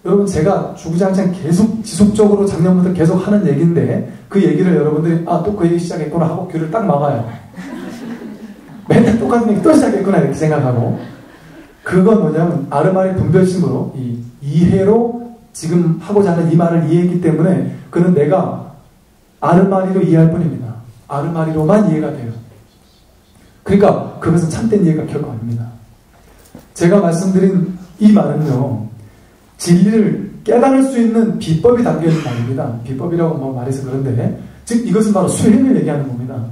여러분 제가 주구장창 계속 지속적으로 작년부터 계속 하는 얘기인데 그 얘기를 여러분들이 또 그 얘기 시작했구나 하고 귀를 딱 막아요. 맨날 똑같은 얘기 또 시작했구나 이렇게 생각하고 그건 뭐냐면 아르마리 분별심으로 이 이해로 지금 하고자 하는 이 말을 이해했기 때문에 그는 내가 아르마리로 이해할 뿐입니다. 아르마리로만 이해가 돼요. 그러니까 그것은 참된 이해가 결코 아닙니다. 제가 말씀드린 이 말은요. 진리를 깨달을 수 있는 비법이 담겨있는 말입니다. 비법이라고 말해서 그런데 즉 이것은 바로 수행을 얘기하는 겁니다.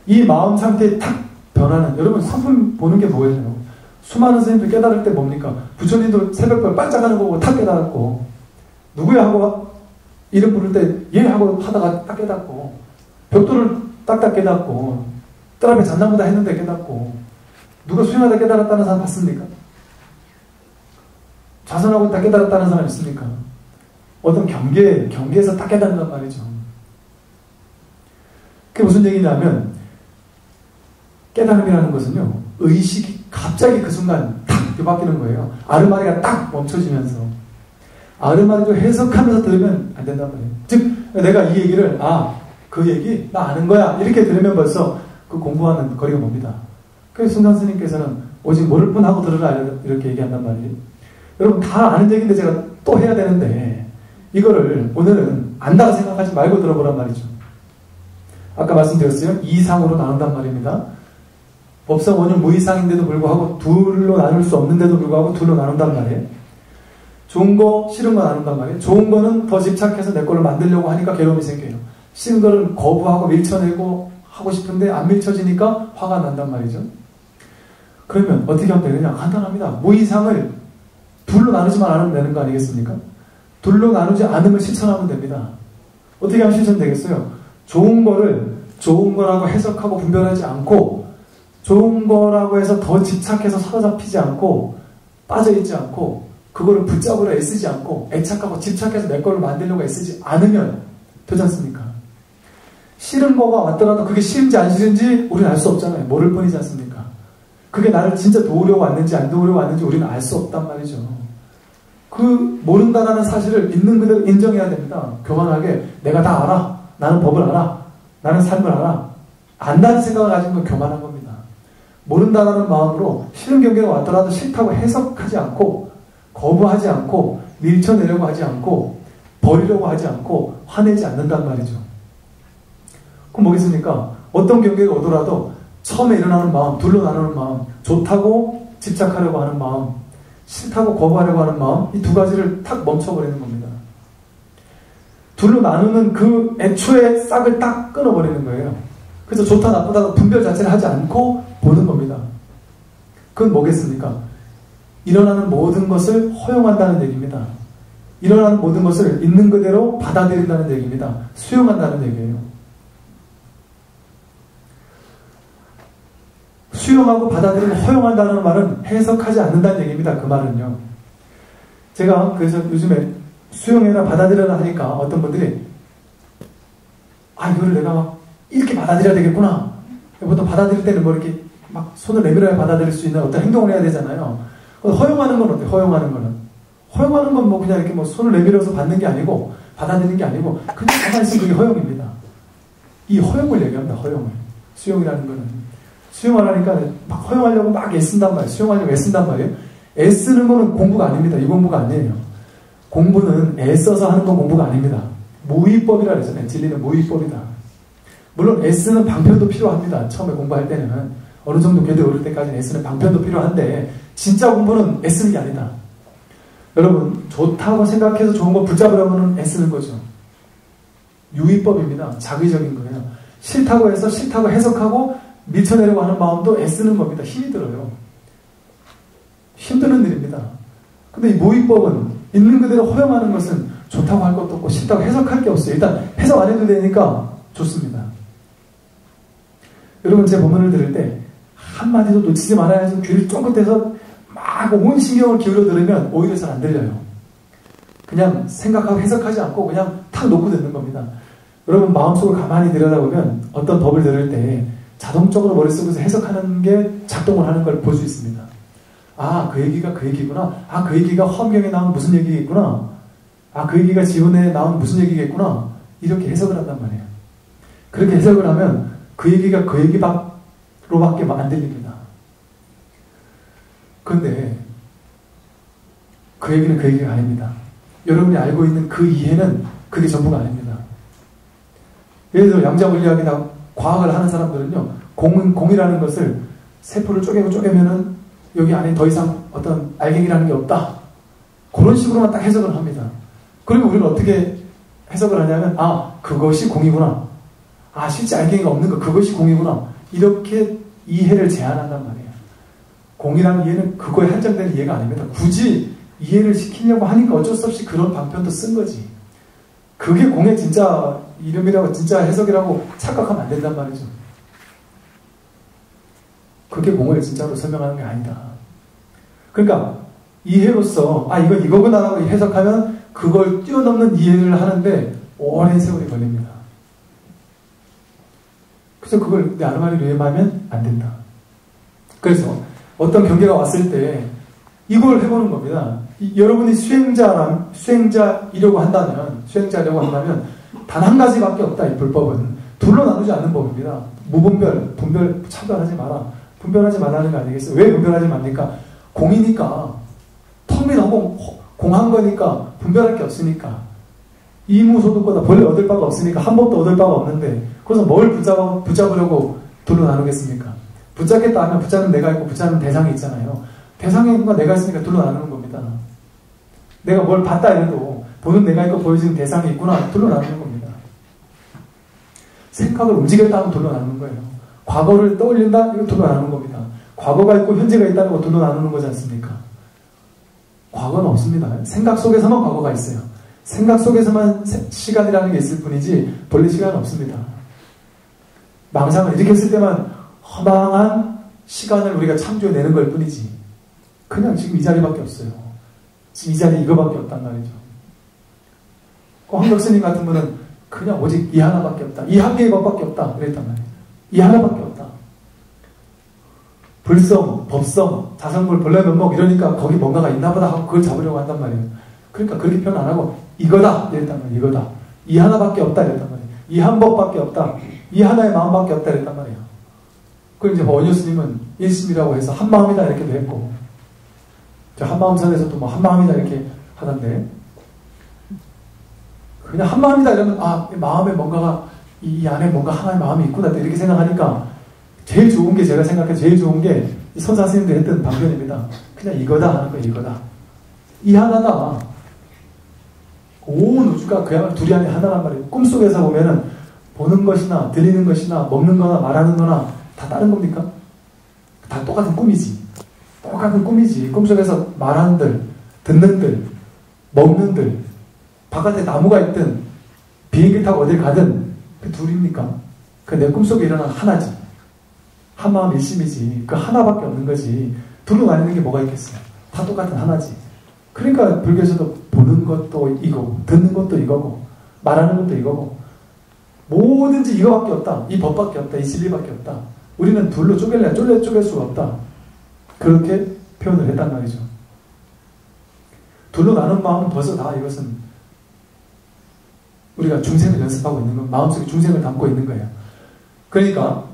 이 마음 상태에 탁 변하는 여러분 성품 보는 게 뭐예요? 수많은 스님들 깨달을 때 뭡니까? 부처님도 새벽별 반짝하는 거 보고 탁 깨달았고 누구야 하고 이름 부를 때 예 하고 하다가 딱 깨닫고 벽돌을 딱딱 깨닫고 뜰 앞에 잔나무다 했는데 깨닫고 누가 수행하다 깨달았다는 사람 봤습니까? 자선하고 딱 깨달았다는 사람 있습니까? 어떤 경계에서 딱 깨닫는단 말이죠. 그게 무슨 얘기냐면 깨달음이라는 것은요 의식이 갑자기 그 순간 탁 바뀌는 거예요. 아르마리가 딱 멈춰지면서 아르마리도 해석하면서 들으면 안 된단 말이에요. 즉 내가 이 얘기를 그 얘기 나 아는 거야 이렇게 들으면 벌써 그 공부하는 거리가 멉니다. 그래서 순간 스님께서는 오직 모를 뿐 하고 들으라 이렇게 얘기한단 말이에요. 여러분 다 아는 얘기인데 제가 또 해야 되는데 이거를 오늘은 안다고 생각하지 말고 들어보란 말이죠. 아까 말씀드렸어요. 이상으로 나눈단 말입니다. 법성 원흉 무이상인데도 불구하고 둘로 나눌 수 없는데도 불구하고 둘로 나눈단 말이에요. 좋은 거 싫은 거 나눈단 말이에요. 좋은 거는 더 집착해서 내 걸로 만들려고 하니까 괴로움이 생겨요. 싫은 거는 거부하고 밀쳐내고 하고 싶은데 안 밀쳐지니까 화가 난단 말이죠. 그러면 어떻게 하면 되느냐? 간단합니다. 무이상을 둘로 나누지만 않으면 되는 거 아니겠습니까? 둘로 나누지 않음을 실천하면 됩니다. 어떻게 하면 실천되겠어요? 좋은 거를 좋은 거라고 해석하고 분별하지 않고 좋은 거라고 해서 더 집착해서 사로잡히지 않고 빠져있지 않고 그거를 붙잡으려 애쓰지 않고 애착하고 집착해서 내 걸로 만들려고 애쓰지 않으면 되지 않습니까? 싫은 거가 왔더라도 그게 싫은지 안 싫은지 우리는 알 수 없잖아요. 모를 뿐이지 않습니까? 그게 나를 진짜 도우려고 왔는지 안 도우려고 왔는지 우리는 알 수 없단 말이죠. 그 모른다라는 사실을 있는 그대로 인정해야 됩니다. 교만하게 내가 다 알아. 나는 법을 알아. 나는 삶을 알아. 안다는 생각을 가진 건 교만한 겁니다. 모른다라는 마음으로 싫은 경계가 왔더라도 싫다고 해석하지 않고 거부하지 않고 밀쳐내려고 하지 않고 버리려고 하지 않고 화내지 않는단 말이죠. 그럼 뭐겠습니까? 어떤 경계가 오더라도 처음에 일어나는 마음, 둘로 나누는 마음, 좋다고 집착하려고 하는 마음, 싫다고 거부하려고 하는 마음, 이 두 가지를 탁 멈춰버리는 겁니다. 둘로 나누는 그 애초의 싹을 딱 끊어버리는 거예요. 그래서 좋다 나쁘다 분별 자체를 하지 않고 보는 겁니다. 그건 뭐겠습니까? 일어나는 모든 것을 허용한다는 얘기입니다. 일어나는 모든 것을 있는 그대로 받아들인다는 얘기입니다. 수용한다는 얘기예요. 수용하고 받아들이고 허용한다는 말은 해석하지 않는다는 얘기입니다. 그 말은요. 제가 그래서 요즘에 수용해라 받아들여라 하니까 어떤 분들이 이거를 내가 막 이렇게 받아들여야 되겠구나. 보통 받아들일 때는 뭐 이렇게 막 손을 내밀어야 받아들일 수 있는 어떤 행동을 해야 되잖아요. 허용하는 건 어때요? 허용하는 건 뭐 그냥 이렇게 뭐 손을 내밀어서 받는 게 아니고 받아들이는 게 아니고 그냥 가만히 있으면 그게 허용입니다. 이 허용을 얘기합니다. 허용을. 수용이라는 거는. 수용하라니까 막 허용하려고 막 애쓴단 말이에요. 수용하려고 애쓴단 말이에요. 애쓰는 거는 공부가 아닙니다. 이 공부가 아니에요. 공부는 애써서 하는 건 공부가 아닙니다. 무위법이라 그러잖아요. 진리는 무위법이다. 물론 애쓰는 방편도 필요합니다. 처음에 공부할 때는 어느 정도 궤도에 오를 때까지는 애쓰는 방편도 필요한데 진짜 공부는 애쓰는 게 아니다. 여러분 좋다고 생각해서 좋은 거 붙잡으려면 애쓰는 거죠. 유의법입니다. 자의적인 거예요. 싫다고 해서 싫다고 해석하고 밀쳐내려고 하는 마음도 애쓰는 겁니다. 힘이 들어요. 힘드는 일입니다. 근데 이 무의법은 있는 그대로 허용하는 것은 좋다고 할 것도 없고 싫다고 해석할 게 없어요. 일단 해석 안 해도 되니까 좋습니다. 여러분 제 본문을 들을 때 한마디도 놓치지 말아야지 귀를 쫑긋해서 막 온 신경을 기울여 들으면 오히려 잘 안 들려요. 그냥 생각하고 해석하지 않고 그냥 탁 놓고 듣는 겁니다. 여러분 마음속을 가만히 들여다보면 어떤 법을 들을 때 자동적으로 머릿속에서 해석하는 게 작동을 하는 걸 볼 수 있습니다. 그 얘기가 그 얘기구나. 그 얘기가 화엄경에 나온 무슨 얘기겠구나. 그 얘기가 지문에 나온 무슨 얘기겠구나. 이렇게 해석을 한단 말이에요. 그렇게 해석을 하면 그 얘기가 그 얘기로밖에 안 들립니다. 그런데 그 얘기는 그 얘기가 아닙니다. 여러분이 알고 있는 그 이해는 그게 전부가 아닙니다. 예를 들어 양자물리학이나 과학을 하는 사람들은요, 공이라는 것을 세포를 쪼개면은 여기 안에 더 이상 어떤 알갱이라는 게 없다. 그런 식으로만 딱 해석을 합니다. 그리고 우리는 어떻게 해석을 하냐면, 그것이 공이구나. 실제 알갱이가 없는 거, 그것이 공이구나. 이렇게 이해를 제한한단 말이에요. 공이라는 이해는 그거에 한정된 이해가 아닙니다. 굳이 이해를 시키려고 하니까 어쩔 수 없이 그런 방편도 쓴 거지. 그게 공의 진짜 이름이라고, 진짜 해석이라고 착각하면 안 된단 말이죠. 그게 공을 진짜로 설명하는 게 아니다. 그러니까 이해로서 이거구나 라고 해석하면 그걸 뛰어넘는 이해를 하는데 오랜 세월이 걸립니다. 그래서 그걸 내 아르마리로 이해하면 안 된다. 그래서 어떤 경계가 왔을 때 이걸 해보는 겁니다. 여러분이 수행자이려고 한다면 단 한 가지밖에 없다. 이 불법은 둘로 나누지 않는 법입니다. 무분별, 분별, 차별하지 마라. 분별하지 말라는 거 아니겠어요? 왜 분별하지 맙니까? 공이니까, 텅 빈 허공, 공한 거니까 분별할 게 없으니까, 이무소득보다 본래 얻을 바가 없으니까 한 법도 얻을 바가 없는데, 그래서 뭘 붙잡으려고 둘로 나누겠습니까? 붙잡겠다 하면 붙잡는 내가 있고 붙잡는 대상이 있잖아요. 대상이 있는 건 내가 있으니까 둘로 나누는 겁니다. 내가 뭘 봤다 해도 보는 내가 있고 보여지는 대상이 있구나. 둘로 나누는 겁니다. 생각을 움직였다 하면 둘로 나누는 거예요. 과거를 떠올린다? 이거 둘로 나누는 겁니다. 과거가 있고 현재가 있다는 거 둘로 나누는 거지 않습니까? 과거는 없습니다. 생각 속에서만 과거가 있어요. 생각 속에서만 시간이라는 게 있을 뿐이지 본래 시간은 없습니다. 망상을 일으켰을 때만 허망한 시간을 우리가 창조해내는 걸 뿐이지 그냥 지금 이 자리밖에 없어요. 지금 이 자리에 이거밖에 없단 말이죠. 황덕스님 같은 분은 그냥 오직 이 하나밖에 없다. 이 한 개의 법밖에 없다. 그랬단 말이에요. 이 하나밖에 없다. 불성, 법성, 자성불, 본래면목 이러니까 거기 뭔가가 있나 보다 하고 그걸 잡으려고 한단 말이에요. 그러니까 그렇게 표현 안 하고 이거다 이랬단 말이에요. 이거다. 이 하나밖에 없다 이랬단 말이에요. 이 한 법밖에 없다. 이 하나의 마음밖에 없다 이랬단 말이에요. 그걸 이제 원효 스님은 일심이라고 해서 한 마음이다 이렇게도 했고, 한 마음선에서도 뭐 한 마음이다 이렇게 하던데, 그냥 한 마음이다 이러면 마음에 뭔가가 이 안에 뭔가 하나의 마음이 있구나 이렇게 생각하니까 제일 좋은 게, 제가 생각해 제일 좋은 게 선사 스님들이 했던 방편입니다. 그냥 이거다 하는 거예요. 이거다. 이 하나다. 온 우주가 그야말로 둘이 안에 하나란 말이에요. 꿈속에서 보면은 보는 것이나 들리는 것이나 먹는 거나 말하는 거나 다 다른 겁니까? 다 똑같은 꿈이지. 똑같은 꿈이지. 꿈속에서 말하는들, 듣는들, 먹는들, 바깥에 나무가 있든 비행기 타고 어딜 가든 그 둘입니까? 그 내 꿈속에 일어난 하나지. 한마음 일심이지. 그 하나밖에 없는 거지. 둘로 나뉘는 게 뭐가 있겠어요? 다 똑같은 하나지. 그러니까 불교에서도 보는 것도 이거고, 듣는 것도 이거고, 말하는 것도 이거고, 뭐든지 이거밖에 없다. 이 법밖에 없다. 이 진리밖에 없다. 우리는 둘로 쪼갤래야 쪼갤 수가 없다. 그렇게 표현을 했단 말이죠. 둘로 나눈 마음은 벌써 다 이것은 우리가 중생을 연습하고 있는 거, 마음속에 중생을 담고 있는 거예요. 그러니까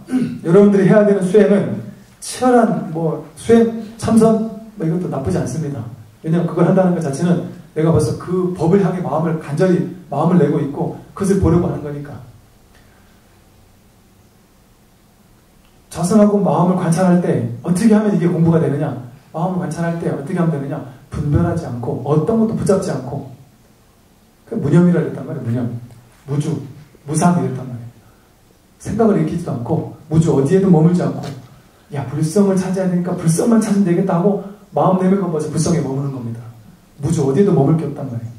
여러분들이 해야 되는 수행은 치열한 수행, 참선 이것도 나쁘지 않습니다. 왜냐하면 그걸 한다는 것 자체는 내가 벌써 그 법을 향해 간절히 마음을 내고 있고 그것을 보려고 하는 거니까. 자성하고 마음을 관찰할 때 어떻게 하면 이게 공부가 되느냐? 마음을 관찰할 때 어떻게 하면 되느냐? 분별하지 않고 어떤 것도 붙잡지 않고, 그 무념이라 그랬단 말이에요. 무념, 무주, 무상 이랬단 말이에요. 생각을 일으키지도 않고 무주 어디에도 머물지 않고, 야 불성을 찾아야 되니까 불성만 찾으면 되겠다 하고 마음 내밀고 벌써 불성에 머무는 겁니다. 무주 어디에도 머물 게 없단 말이에요.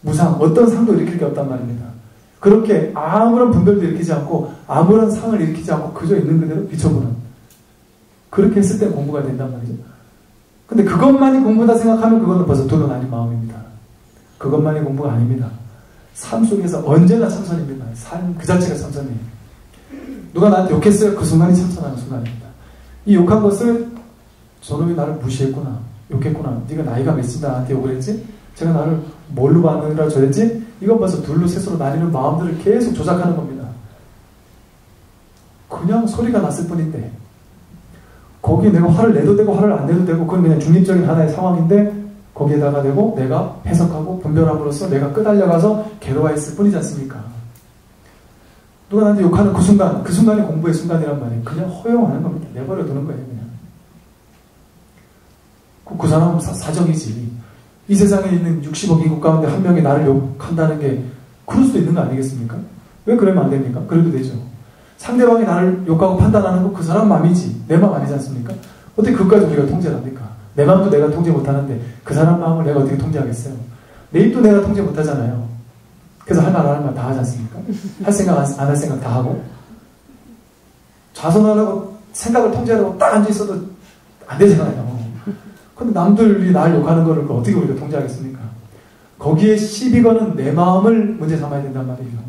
무상, 어떤 상도 일으킬 게 없단 말입니다. 그렇게 아무런 분별도 일으키지 않고 아무런 상을 일으키지 않고 그저 있는 그대로 비춰보는, 그렇게 했을 때 공부가 된단 말이죠. 근데 그것만이 공부다 생각하면 그거는 벌써 둘로 나뉜 마음입니다. 그것만이 공부가 아닙니다. 삶 속에서 언제나 참선입니다. 삶 그 자체가 참선이에요. 누가 나한테 욕했어요? 그 순간이 참선하는 순간입니다. 이 욕한 것을 저놈이 나를 무시했구나, 욕했구나, 네가 나이가 몇인데 나한테 욕을 했지? 제가 나를 뭘로 반응을 저랬지? 이건 벌써 둘로 셋으로 나뉘는 마음들을 계속 조작하는 겁니다. 그냥 소리가 났을 뿐인데, 거기에 내가 화를 내도 되고 화를 안 내도 되고, 그건 그냥 중립적인 하나의 상황인데 거기에다가 대고 내가 해석하고 분별함으로써 내가 끄달려가서 괴로워했을 뿐이지 않습니까? 누가 나한테 욕하는 그 순간, 그 순간이 공부의 순간이란 말이에요. 그냥 허용하는 겁니다. 내버려 두는 거예요. 그냥 그 사람은 사정이지. 이 세상에 있는 60억 인구 가운데 한 명이 나를 욕한다는 게 그럴 수도 있는 거 아니겠습니까? 왜 그러면 안 됩니까? 그래도 되죠. 상대방이 나를 욕하고 판단하는 거 그 사람 마음이지 내 마음 아니지 않습니까? 어떻게 그것까지 우리가 통제를 합니까? 내 마음도 내가 통제 못하는데 그 사람 마음을 내가 어떻게 통제하겠어요? 내 입도 내가 통제 못하잖아요. 그래서 할 말 안 할 말 다 하지 않습니까? 할 생각 안 할 생각 다 하고, 좌선하려고 생각을 통제하려고 딱 앉아있어도 안 되잖아요. 근데 남들이 나를 욕하는 거를 어떻게 우리가 통제하겠습니까? 거기에 시비 거는 내 마음을 문제 삼아야 된단 말이에요.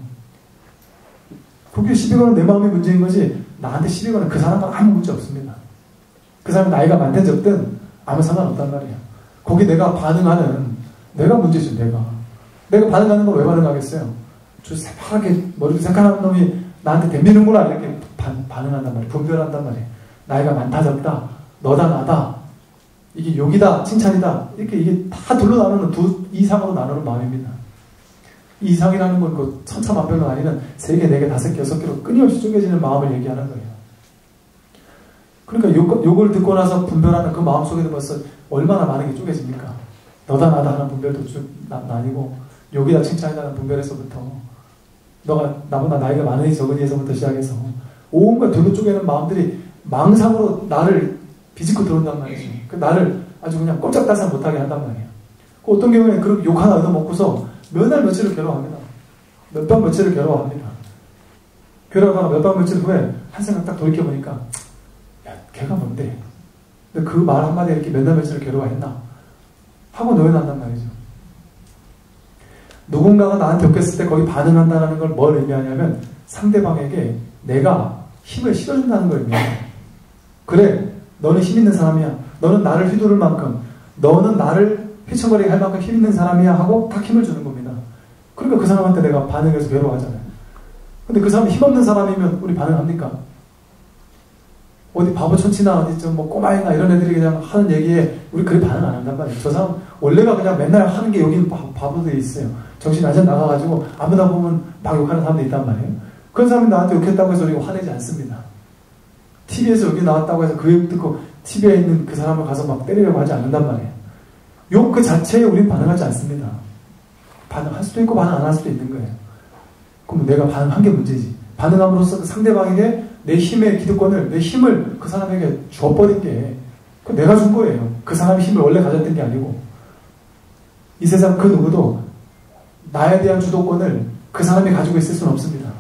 거기에 시비 거는 내 마음이 문제인 거지, 나한테 시비 거는 그 사람은 아무 문제 없습니다. 그 사람이 나이가 많든 적든 아무 상관없단 말이에요. 거기 내가 반응하는, 내가 문제죠. 내가 반응하는 걸 왜 반응하겠어요? 저 새파랗게 머리도 새카만 놈이 나한테 덤비는구나 이렇게 반응한단 말이에요. 분별한단 말이에요. 나이가 많다 적다, 너다 나다, 이게 욕이다 칭찬이다, 이렇게 이게 다 둘로 나누는, 이상으로 나누는 마음입니다. 이 이상이라는 건 그 천차만별로 아니는 3개, 4개, 5개, 6개로 끊임없이 쪼개지는 마음을 얘기하는 거예요. 그러니까 욕을 듣고 나서 분별하는 그 마음속에도 벌써 얼마나 많은 게 쪼개집니까? 너다 나다 하는 분별도 나뉘고, 욕이다 칭찬이다는 분별에서부터, 너가 나보다 나이가 많으니 적으니에서부터 시작해서 온갖 둘로 쪼개는 마음들이 망상으로 나를 비집고 들어온단 말이지. 그 나를 아주 그냥 꼼짝달싹 못하게 한단 말이에요. 그 어떤 경우에는 그렇게 욕 하나 얻어먹고서 몇 날 며칠을 괴로워합니다. 몇 밤 며칠을 괴로워합니다. 괴로워하다가 몇 밤 며칠 후에 한 생각 딱 돌이켜보니까, 야, 걔가 뭔데? 근데 그 말 한마디에 이렇게 몇 날 며칠을 괴로워했나? 하고 놓여난단 말이죠. 누군가가 나한테 욕했을 때 거기 반응한다는 걸 뭘 의미하냐면 상대방에게 내가 힘을 실어준다는 걸 의미해요. 그래, 너는 힘 있는 사람이야. 너는 나를 휘두를 만큼, 너는 나를 휘청거리게 할 만큼 힘 있는 사람이야 하고 딱 힘을 주는 겁니다. 그러니까 그 사람한테 내가 반응해서 괴로워하잖아요. 근데 그 사람이 힘없는 사람이면 우리 반응합니까? 어디 바보천치나 어디 좀 뭐 꼬마이나 이런 애들이 그냥 하는 얘기에 우리 그래 반응 안 한단 말이에요. 저 사람 원래가 그냥 맨날 하는 게 여기는 바보들이 있어요. 정신 완전 나가가지고 아무나 보면 막 욕하는 사람도 있단 말이에요. 그런 사람이 나한테 욕했다고 해서 우리가 화내지 않습니다. TV에서 여기 나왔다고 해서 그 욕 듣고 TV에 있는 그 사람을 가서 막 때리려고 하지 않는단 말이에요. 욕 그 자체에 우리는 반응하지 않습니다. 반응할 수도 있고 반응 안 할 수도 있는 거예요. 그럼 내가 반응한 게 문제지. 반응함으로써 그 상대방에게 내 힘의 기득권을, 내 힘을 그 사람에게 줘버린 게 내가 준 거예요. 그 사람이 힘을 원래 가졌던 게 아니고. 이 세상 그 누구도 나에 대한 주도권을 그 사람이 가지고 있을 수는 없습니다.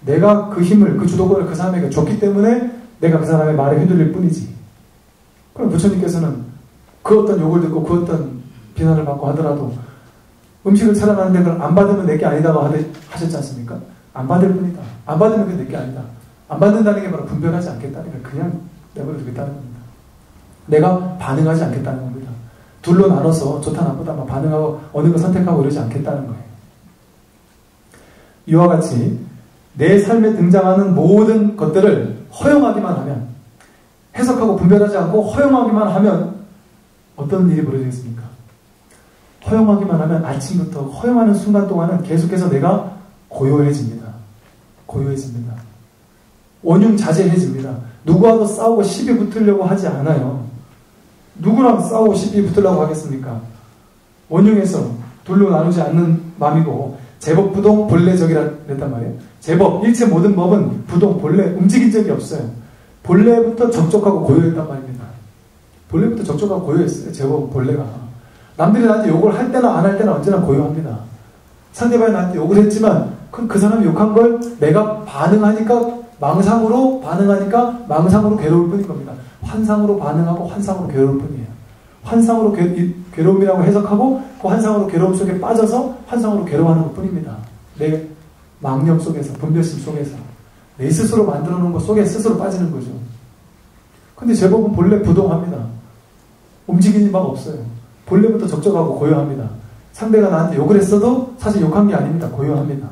내가 그 힘을, 그 주도권을 그 사람에게 줬기 때문에 내가 그 사람의 말에 휘둘릴 뿐이지. 그럼 부처님께서는 그 어떤 욕을 듣고 그 어떤 비난을 받고 하더라도 음식을 차려놨는데 그걸 안 받으면 내게 아니다고 하셨지 않습니까? 안 받을 뿐이다. 안 받으면 그게 내게 아니다. 안 받는다는 게 바로 분별하지 않겠다는 게 그냥 내버려 두겠다는 겁니다. 내가 반응하지 않겠다는 겁니다. 둘로 나눠서 좋다 나쁘다 막 반응하고 어느 거 선택하고 이러지 않겠다는 거예요. 이와 같이 내 삶에 등장하는 모든 것들을 허용하기만 하면, 해석하고 분별하지 않고 허용하기만 하면 어떤 일이 벌어지겠습니까? 허용하기만 하면 아침부터 허용하는 순간 동안은 계속해서 내가 고요해집니다. 고요해집니다. 원흉자재해집니다. 누구와도 싸우고 시비 붙으려고 하지 않아요. 누구랑 싸우고 시비 붙으려고 하겠습니까? 원흉에서 둘로 나누지 않는 마음이고 제법 부동 본래적이라 그랬단 말이에요. 제법 일체 모든 법은 부동 본래 움직인 적이 없어요. 본래부터 적적하고 고요했단 말입니다. 본래부터 적적하고 고요했어요. 제법 본래가. 남들이 나한테 욕을 할 때나 안 할 때나 언제나 고요합니다. 상대방이 나한테 욕을 했지만 그 사람이 욕한 걸 내가 반응하니까 망상으로 반응하니까 망상으로 괴로울 뿐인 겁니다. 환상으로 반응하고 환상으로 괴로울 뿐이에요. 환상으로 괴로움이라고 해석하고 그 환상으로 괴로움 속에 빠져서 환상으로 괴로워하는 것 뿐입니다. 내 망념 속에서, 분별심 속에서 내 스스로 만들어 놓은 것 속에 스스로 빠지는 거죠. 근데 제법은 본래 부동합니다. 움직이는 바가 없어요. 본래부터 적적하고 고요합니다. 상대가 나한테 욕을 했어도 사실 욕한 게 아닙니다. 고요합니다.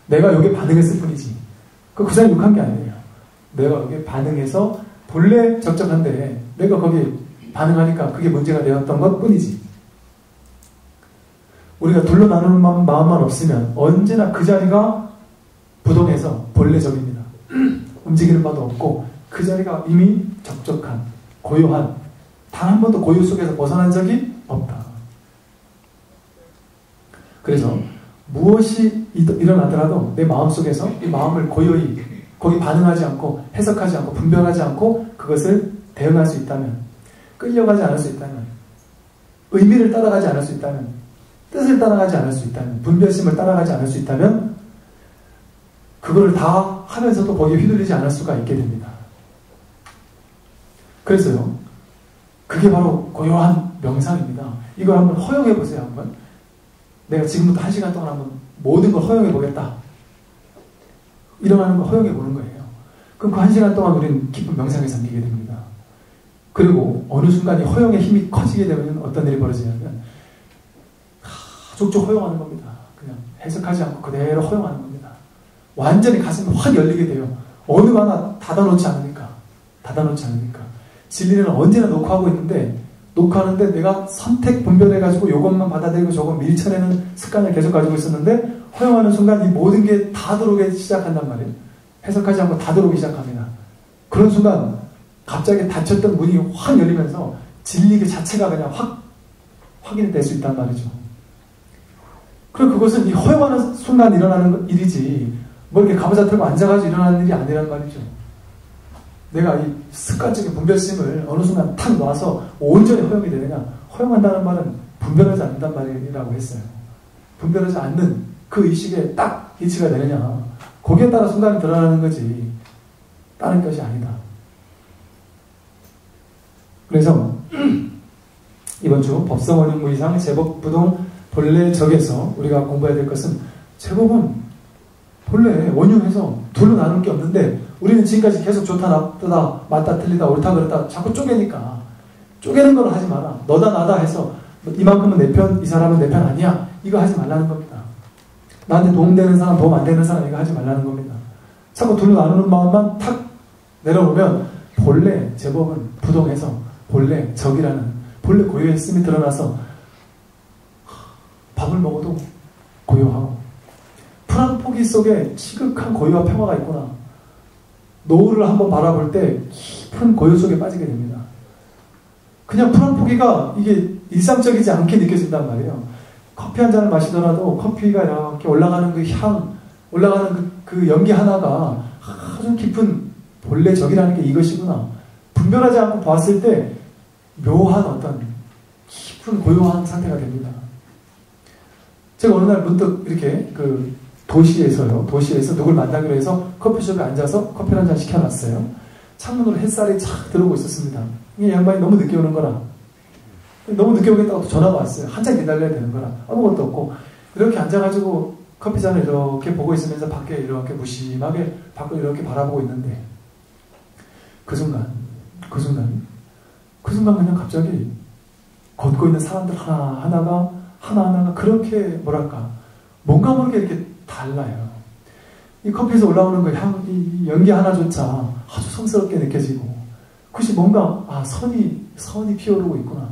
내가 여기에 반응했을 뿐이지. 그 사람이 욕한 게 아니에요. 내가 여기에 반응해서 본래 적적한데 내가 거기 반응하니까 그게 문제가 되었던 것 뿐이지. 우리가 둘로 나누는 마음만 없으면 언제나 그 자리가 부동해서 본래적입니다. 움직이는 바도 없고 그 자리가 이미 적적한, 고요한, 단 한 번도 고요 속에서 벗어난 적이 없다. 그래서 무엇이 일어나더라도 내 마음속에서 이 마음을 고요히 거기 반응하지 않고 해석하지 않고 분별하지 않고 그것을 대응할 수 있다면, 끌려가지 않을 수 있다면, 의미를 따라가지 않을 수 있다면, 뜻을 따라가지 않을 수 있다면, 분별심을 따라가지 않을 수 있다면 그거를 다 하면서도 거기에 휘둘리지 않을 수가 있게 됩니다. 그래서요, 그게 바로 고요한 명상입니다. 이걸 한번 허용해 보세요. 한번 내가 지금부터 1시간 동안 한번 모든 걸 허용해 보겠다. 일어나는 걸 허용해 보는 거예요. 그럼 그 1시간 동안 우리는 깊은 명상에 잠기게 됩니다. 그리고 어느 순간 이 허용의 힘이 커지게 되면 어떤 일이 벌어지냐면 족족 허용하는 겁니다. 그냥 해석하지 않고 그대로 허용하는 겁니다. 완전히 가슴이 확 열리게 돼요. 어느 거 하나 닫아놓지 않으니까. 닫아놓지 않으니까. 진리는 언제나 녹화하고 있는데, 녹화하는데 내가 선택 분별해가지고 이것만 받아들이고 저거 밀쳐내는 습관을 계속 가지고 있었는데, 허용하는 순간 이 모든 게 다 들어오기 시작한단 말이에요. 해석하지 않고 다 들어오기 시작합니다. 그런 순간 갑자기 닫혔던 문이 확 열리면서 진리 그 자체가 그냥 확인이 될 수 있단 말이죠. 그리고 그것은 이 허용하는 순간 일어나는 일이지 뭐 이렇게 가부좌 틀고 앉아가지고 일어나는 일이 아니란 말이죠. 내가 이 습관적인 분별심을 어느 순간 탁 놔서 온전히 허용이 되느냐. 허용한다는 말은 분별하지 않는단 말이라고 했어요. 분별하지 않는 그 의식에 딱 일치가 되느냐. 거기에 따라 순간이 드러나는 거지 다른 것이 아니다. 그래서 이번 주 법성 원흉무 이상 제법 부동 본래 적에서 우리가 공부해야 될 것은 제법은 본래 원흉해서 둘로 나눌 게 없는데 우리는 지금까지 계속 좋다 나쁘다 맞다 틀리다 옳다 그렇다 자꾸 쪼개니까 쪼개는 걸 하지 마라. 너다 나다 해서 이만큼은 내 편, 이 사람은 내 편 아니야. 이거 하지 말라는 겁니다. 나한테 도움되는 사람, 도움 안 되는 사람 이거 하지 말라는 겁니다. 자꾸 둘로 나누는 마음만 탁 내려오면 본래 제법은 부동해서 본래 적이라는 본래 고유했음이 드러나서 밥을 먹어도 고요하고 푸른 포기 속에 시극한 고요와 평화가 있구나. 노을을 한번 바라볼 때 깊은 고요 속에 빠지게 됩니다. 그냥 푸른 포기가 이게 일상적이지 않게 느껴진단 말이에요. 커피 한 잔을 마시더라도 커피가 이렇게 올라가는 그 향, 올라가는 그 연기 하나가 아주 깊은 본래 적이라는 게 이것이구나. 분별하지 않고 봤을 때 묘한 어떤 깊은 고요한 상태가 됩니다. 제가 어느 날 문득 이렇게 그 도시에서 누굴 만나기로 해서 커피숍에 앉아서 커피를 한 잔 시켜놨어요. 창문으로 햇살이 착 들어오고 있었습니다. 이 양반이 너무 늦게 오는 거라. 너무 늦게 오겠다고 전화가 왔어요. 한참 기다려야 되는 거라. 아무것도 없고 이렇게 앉아가지고 커피잔을 이렇게 보고 있으면서 밖에 이렇게 무심하게 밖을 이렇게 바라보고 있는데 그 순간 그냥 갑자기 걷고 있는 사람들 하나하나가 그렇게 뭐랄까 뭔가 모르게 이렇게 달라요. 이 커피에서 올라오는 그 향, 이 연기 하나조차 아주 성스럽게 느껴지고 그것이 뭔가 선이 피어오르고 있구나.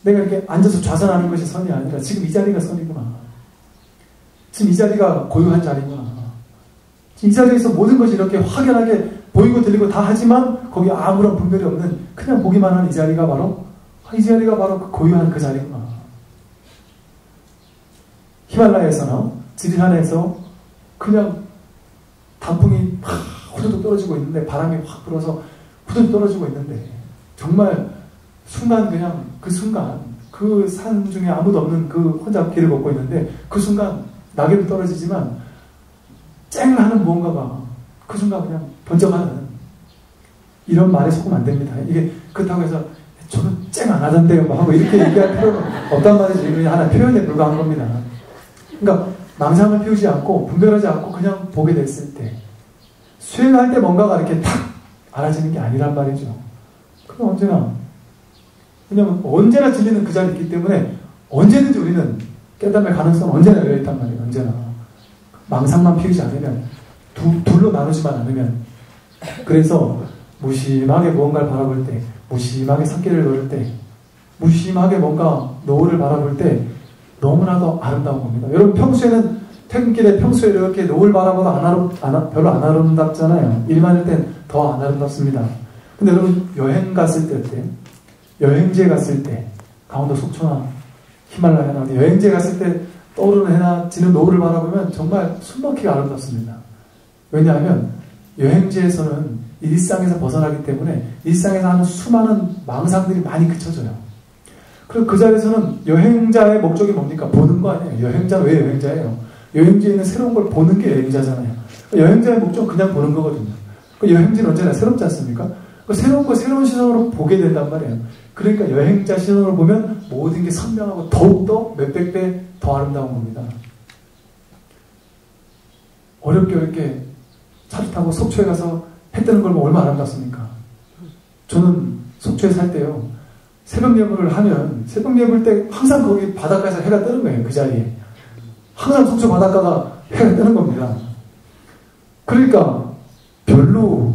내가 이렇게 앉아서 좌선하는 것이 선이 아니라 지금 이 자리가 선이구나. 지금 이 자리가 고유한 자리구나. 이 자리에서 모든 것이 이렇게 확연하게 보이고 들리고 다 하지만 거기 아무런 분별이 없는 그냥 보기만 하는 이 자리가 바로 그 고유한 그 자리구나. 히말라야에서나 지리산에서 그냥 단풍이 막 후두둑 떨어지고 있는데 바람이 확 불어서 후두둑 떨어지고 있는데 정말 그냥 그 산 중에 아무도 없는 그 혼자 길을 걷고 있는데 그 순간 낙엽이 떨어지지만 쨍 하는 무언가가 그 순간 그냥 번쩍하는 이런 말에 속으면 안 됩니다. 이게 그렇다고 해서 저는 쨍 안 하던데요 뭐 하고 이렇게 얘기할 필요는 없단 말이죠. 이게 하나 표현에 불과한 겁니다. 그러니까 망상을 피우지 않고 분별하지 않고 그냥 보게 됐을 때 수행할 때 뭔가가 이렇게 탁 알아지는 게 아니란 말이죠. 그럼 왜냐면 언제나 진리는 그 자리에 있기 때문에 언제든지 우리는 깨달음의 가능성은 언제나 열려있단 말이에요. 언제나 망상만 피우지 않으면 둘로 나누지만 않으면 그래서 무심하게 무언가를 바라볼 때 무심하게 산길을 걸을 때 무심하게 뭔가 노을을 바라볼 때 너무나도 아름다운 겁니다. 여러분 평소에는 퇴근길에 평소에 이렇게 노을 바라봐도 별로 안 아름답잖아요. 일반일 땐 더 안 아름답습니다. 근데 여러분 여행 갔을 때 어때요? 여행지에 갔을 때 강원도 속초나 히말라야나 여행지에 갔을 때 떠오르는 해나 지는 노을을 바라보면 정말 숨막히게 아름답습니다. 왜냐하면 여행지에서는 일상에서 벗어나기 때문에 일상에서 하는 수많은 망상들이 많이 그쳐져요. 그리고 그 자리에서는 여행자의 목적이 뭡니까? 보는 거 아니에요. 여행자는 왜 여행자예요? 여행지에 있는 새로운 걸 보는 게 여행자잖아요. 여행자의 목적은 그냥 보는 거거든요. 여행지는 언제나 새롭지 않습니까? 새로운 거 새로운 시선으로 보게 된단 말이에요. 그러니까 여행자 시선으로 보면 모든 게 선명하고 더욱더 몇백 배 더 아름다운 겁니다. 어렵게 차를 타고 속초에 가서 해 뜨는 걸 보면 얼마나 아름답습니까? 저는 속초에 살 때요. 새벽 예불을 하면 새벽 예불 때 항상 거기 바닷가에서 해가 뜨는 거예요. 그 자리에. 항상 속초 바닷가가 해가 뜨는 겁니다. 그러니까 별로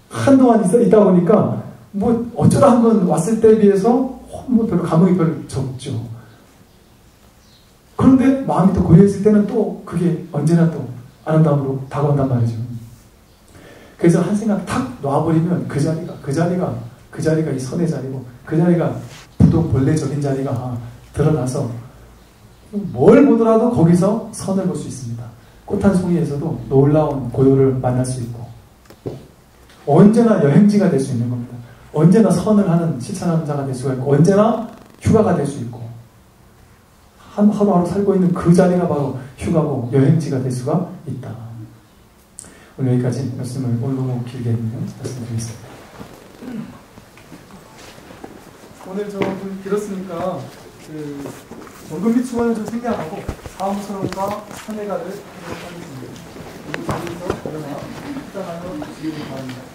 한동안 있다 보니까 뭐 어쩌다 한번 왔을 때에 비해서 뭐 별로 감흥이 별로 적죠. 그런데 마음이 또 고요했을 때는 또 그게 언제나 또 아름다움으로 다가온단 말이죠. 그래서 한 생각 탁 놔버리면 그 자리가 이 선의 자리고 그 자리가 부동 본래적인 자리가 드러나서 뭘 보더라도 거기서 선을 볼 수 있습니다. 꽃 한 송이에서도 놀라운 고요를 만날 수 있고 언제나 여행지가 될 수 있는 겁니다. 언제나 선을 하는 실천하는 자가 될 수가 있고 언제나 휴가가 될 수 있고 하루하루 살고 있는 그 자리가 바로 휴가고 여행지가 될 수가 있다. 오늘 여기까지 말씀을 오늘 너무 길게 했는데 말씀드리겠습니다. 오늘 좀 길었으니까 그 원금 및 수건을 좀 생략하고 사무소론과 사내가를 하도록 하겠습니다. 오늘 자리에서 일어나 입장하여 주시기 바랍니다.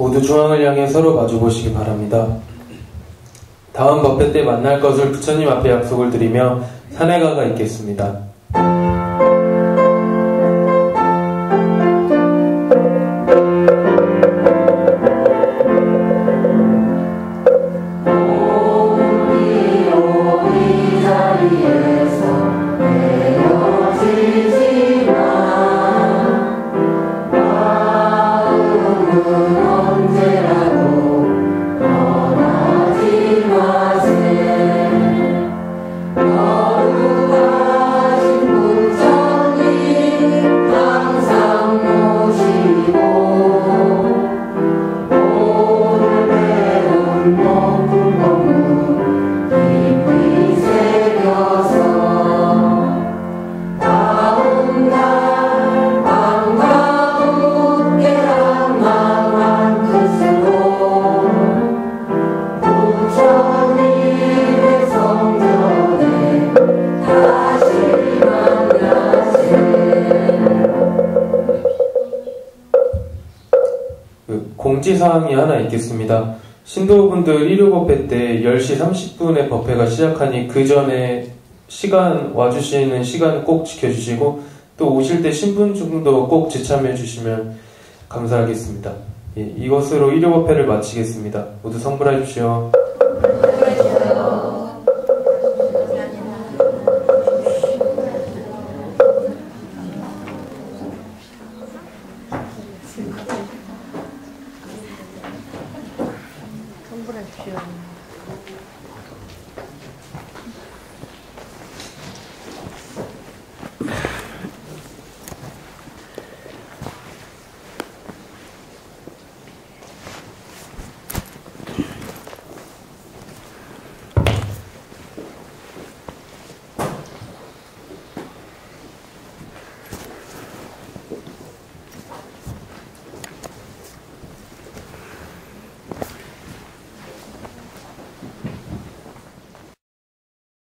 모두 중앙을 향해 서로 마주보시기 바랍니다. 다음 법회 때 만날 것을 부처님 앞에 약속을 드리며 사내가가 있겠습니다. 공지사항이 하나 있겠습니다. 신도분들 1.5법회 때 10시 30분에 법회가 시작하니 그 전에 와주시는 시간 꼭 지켜주시고 또 오실 때 신분증도 꼭 지참해 주시면 감사하겠습니다. 예, 이것으로 1.5법회를 마치겠습니다. 모두 성불하십시오. 성불하십시오.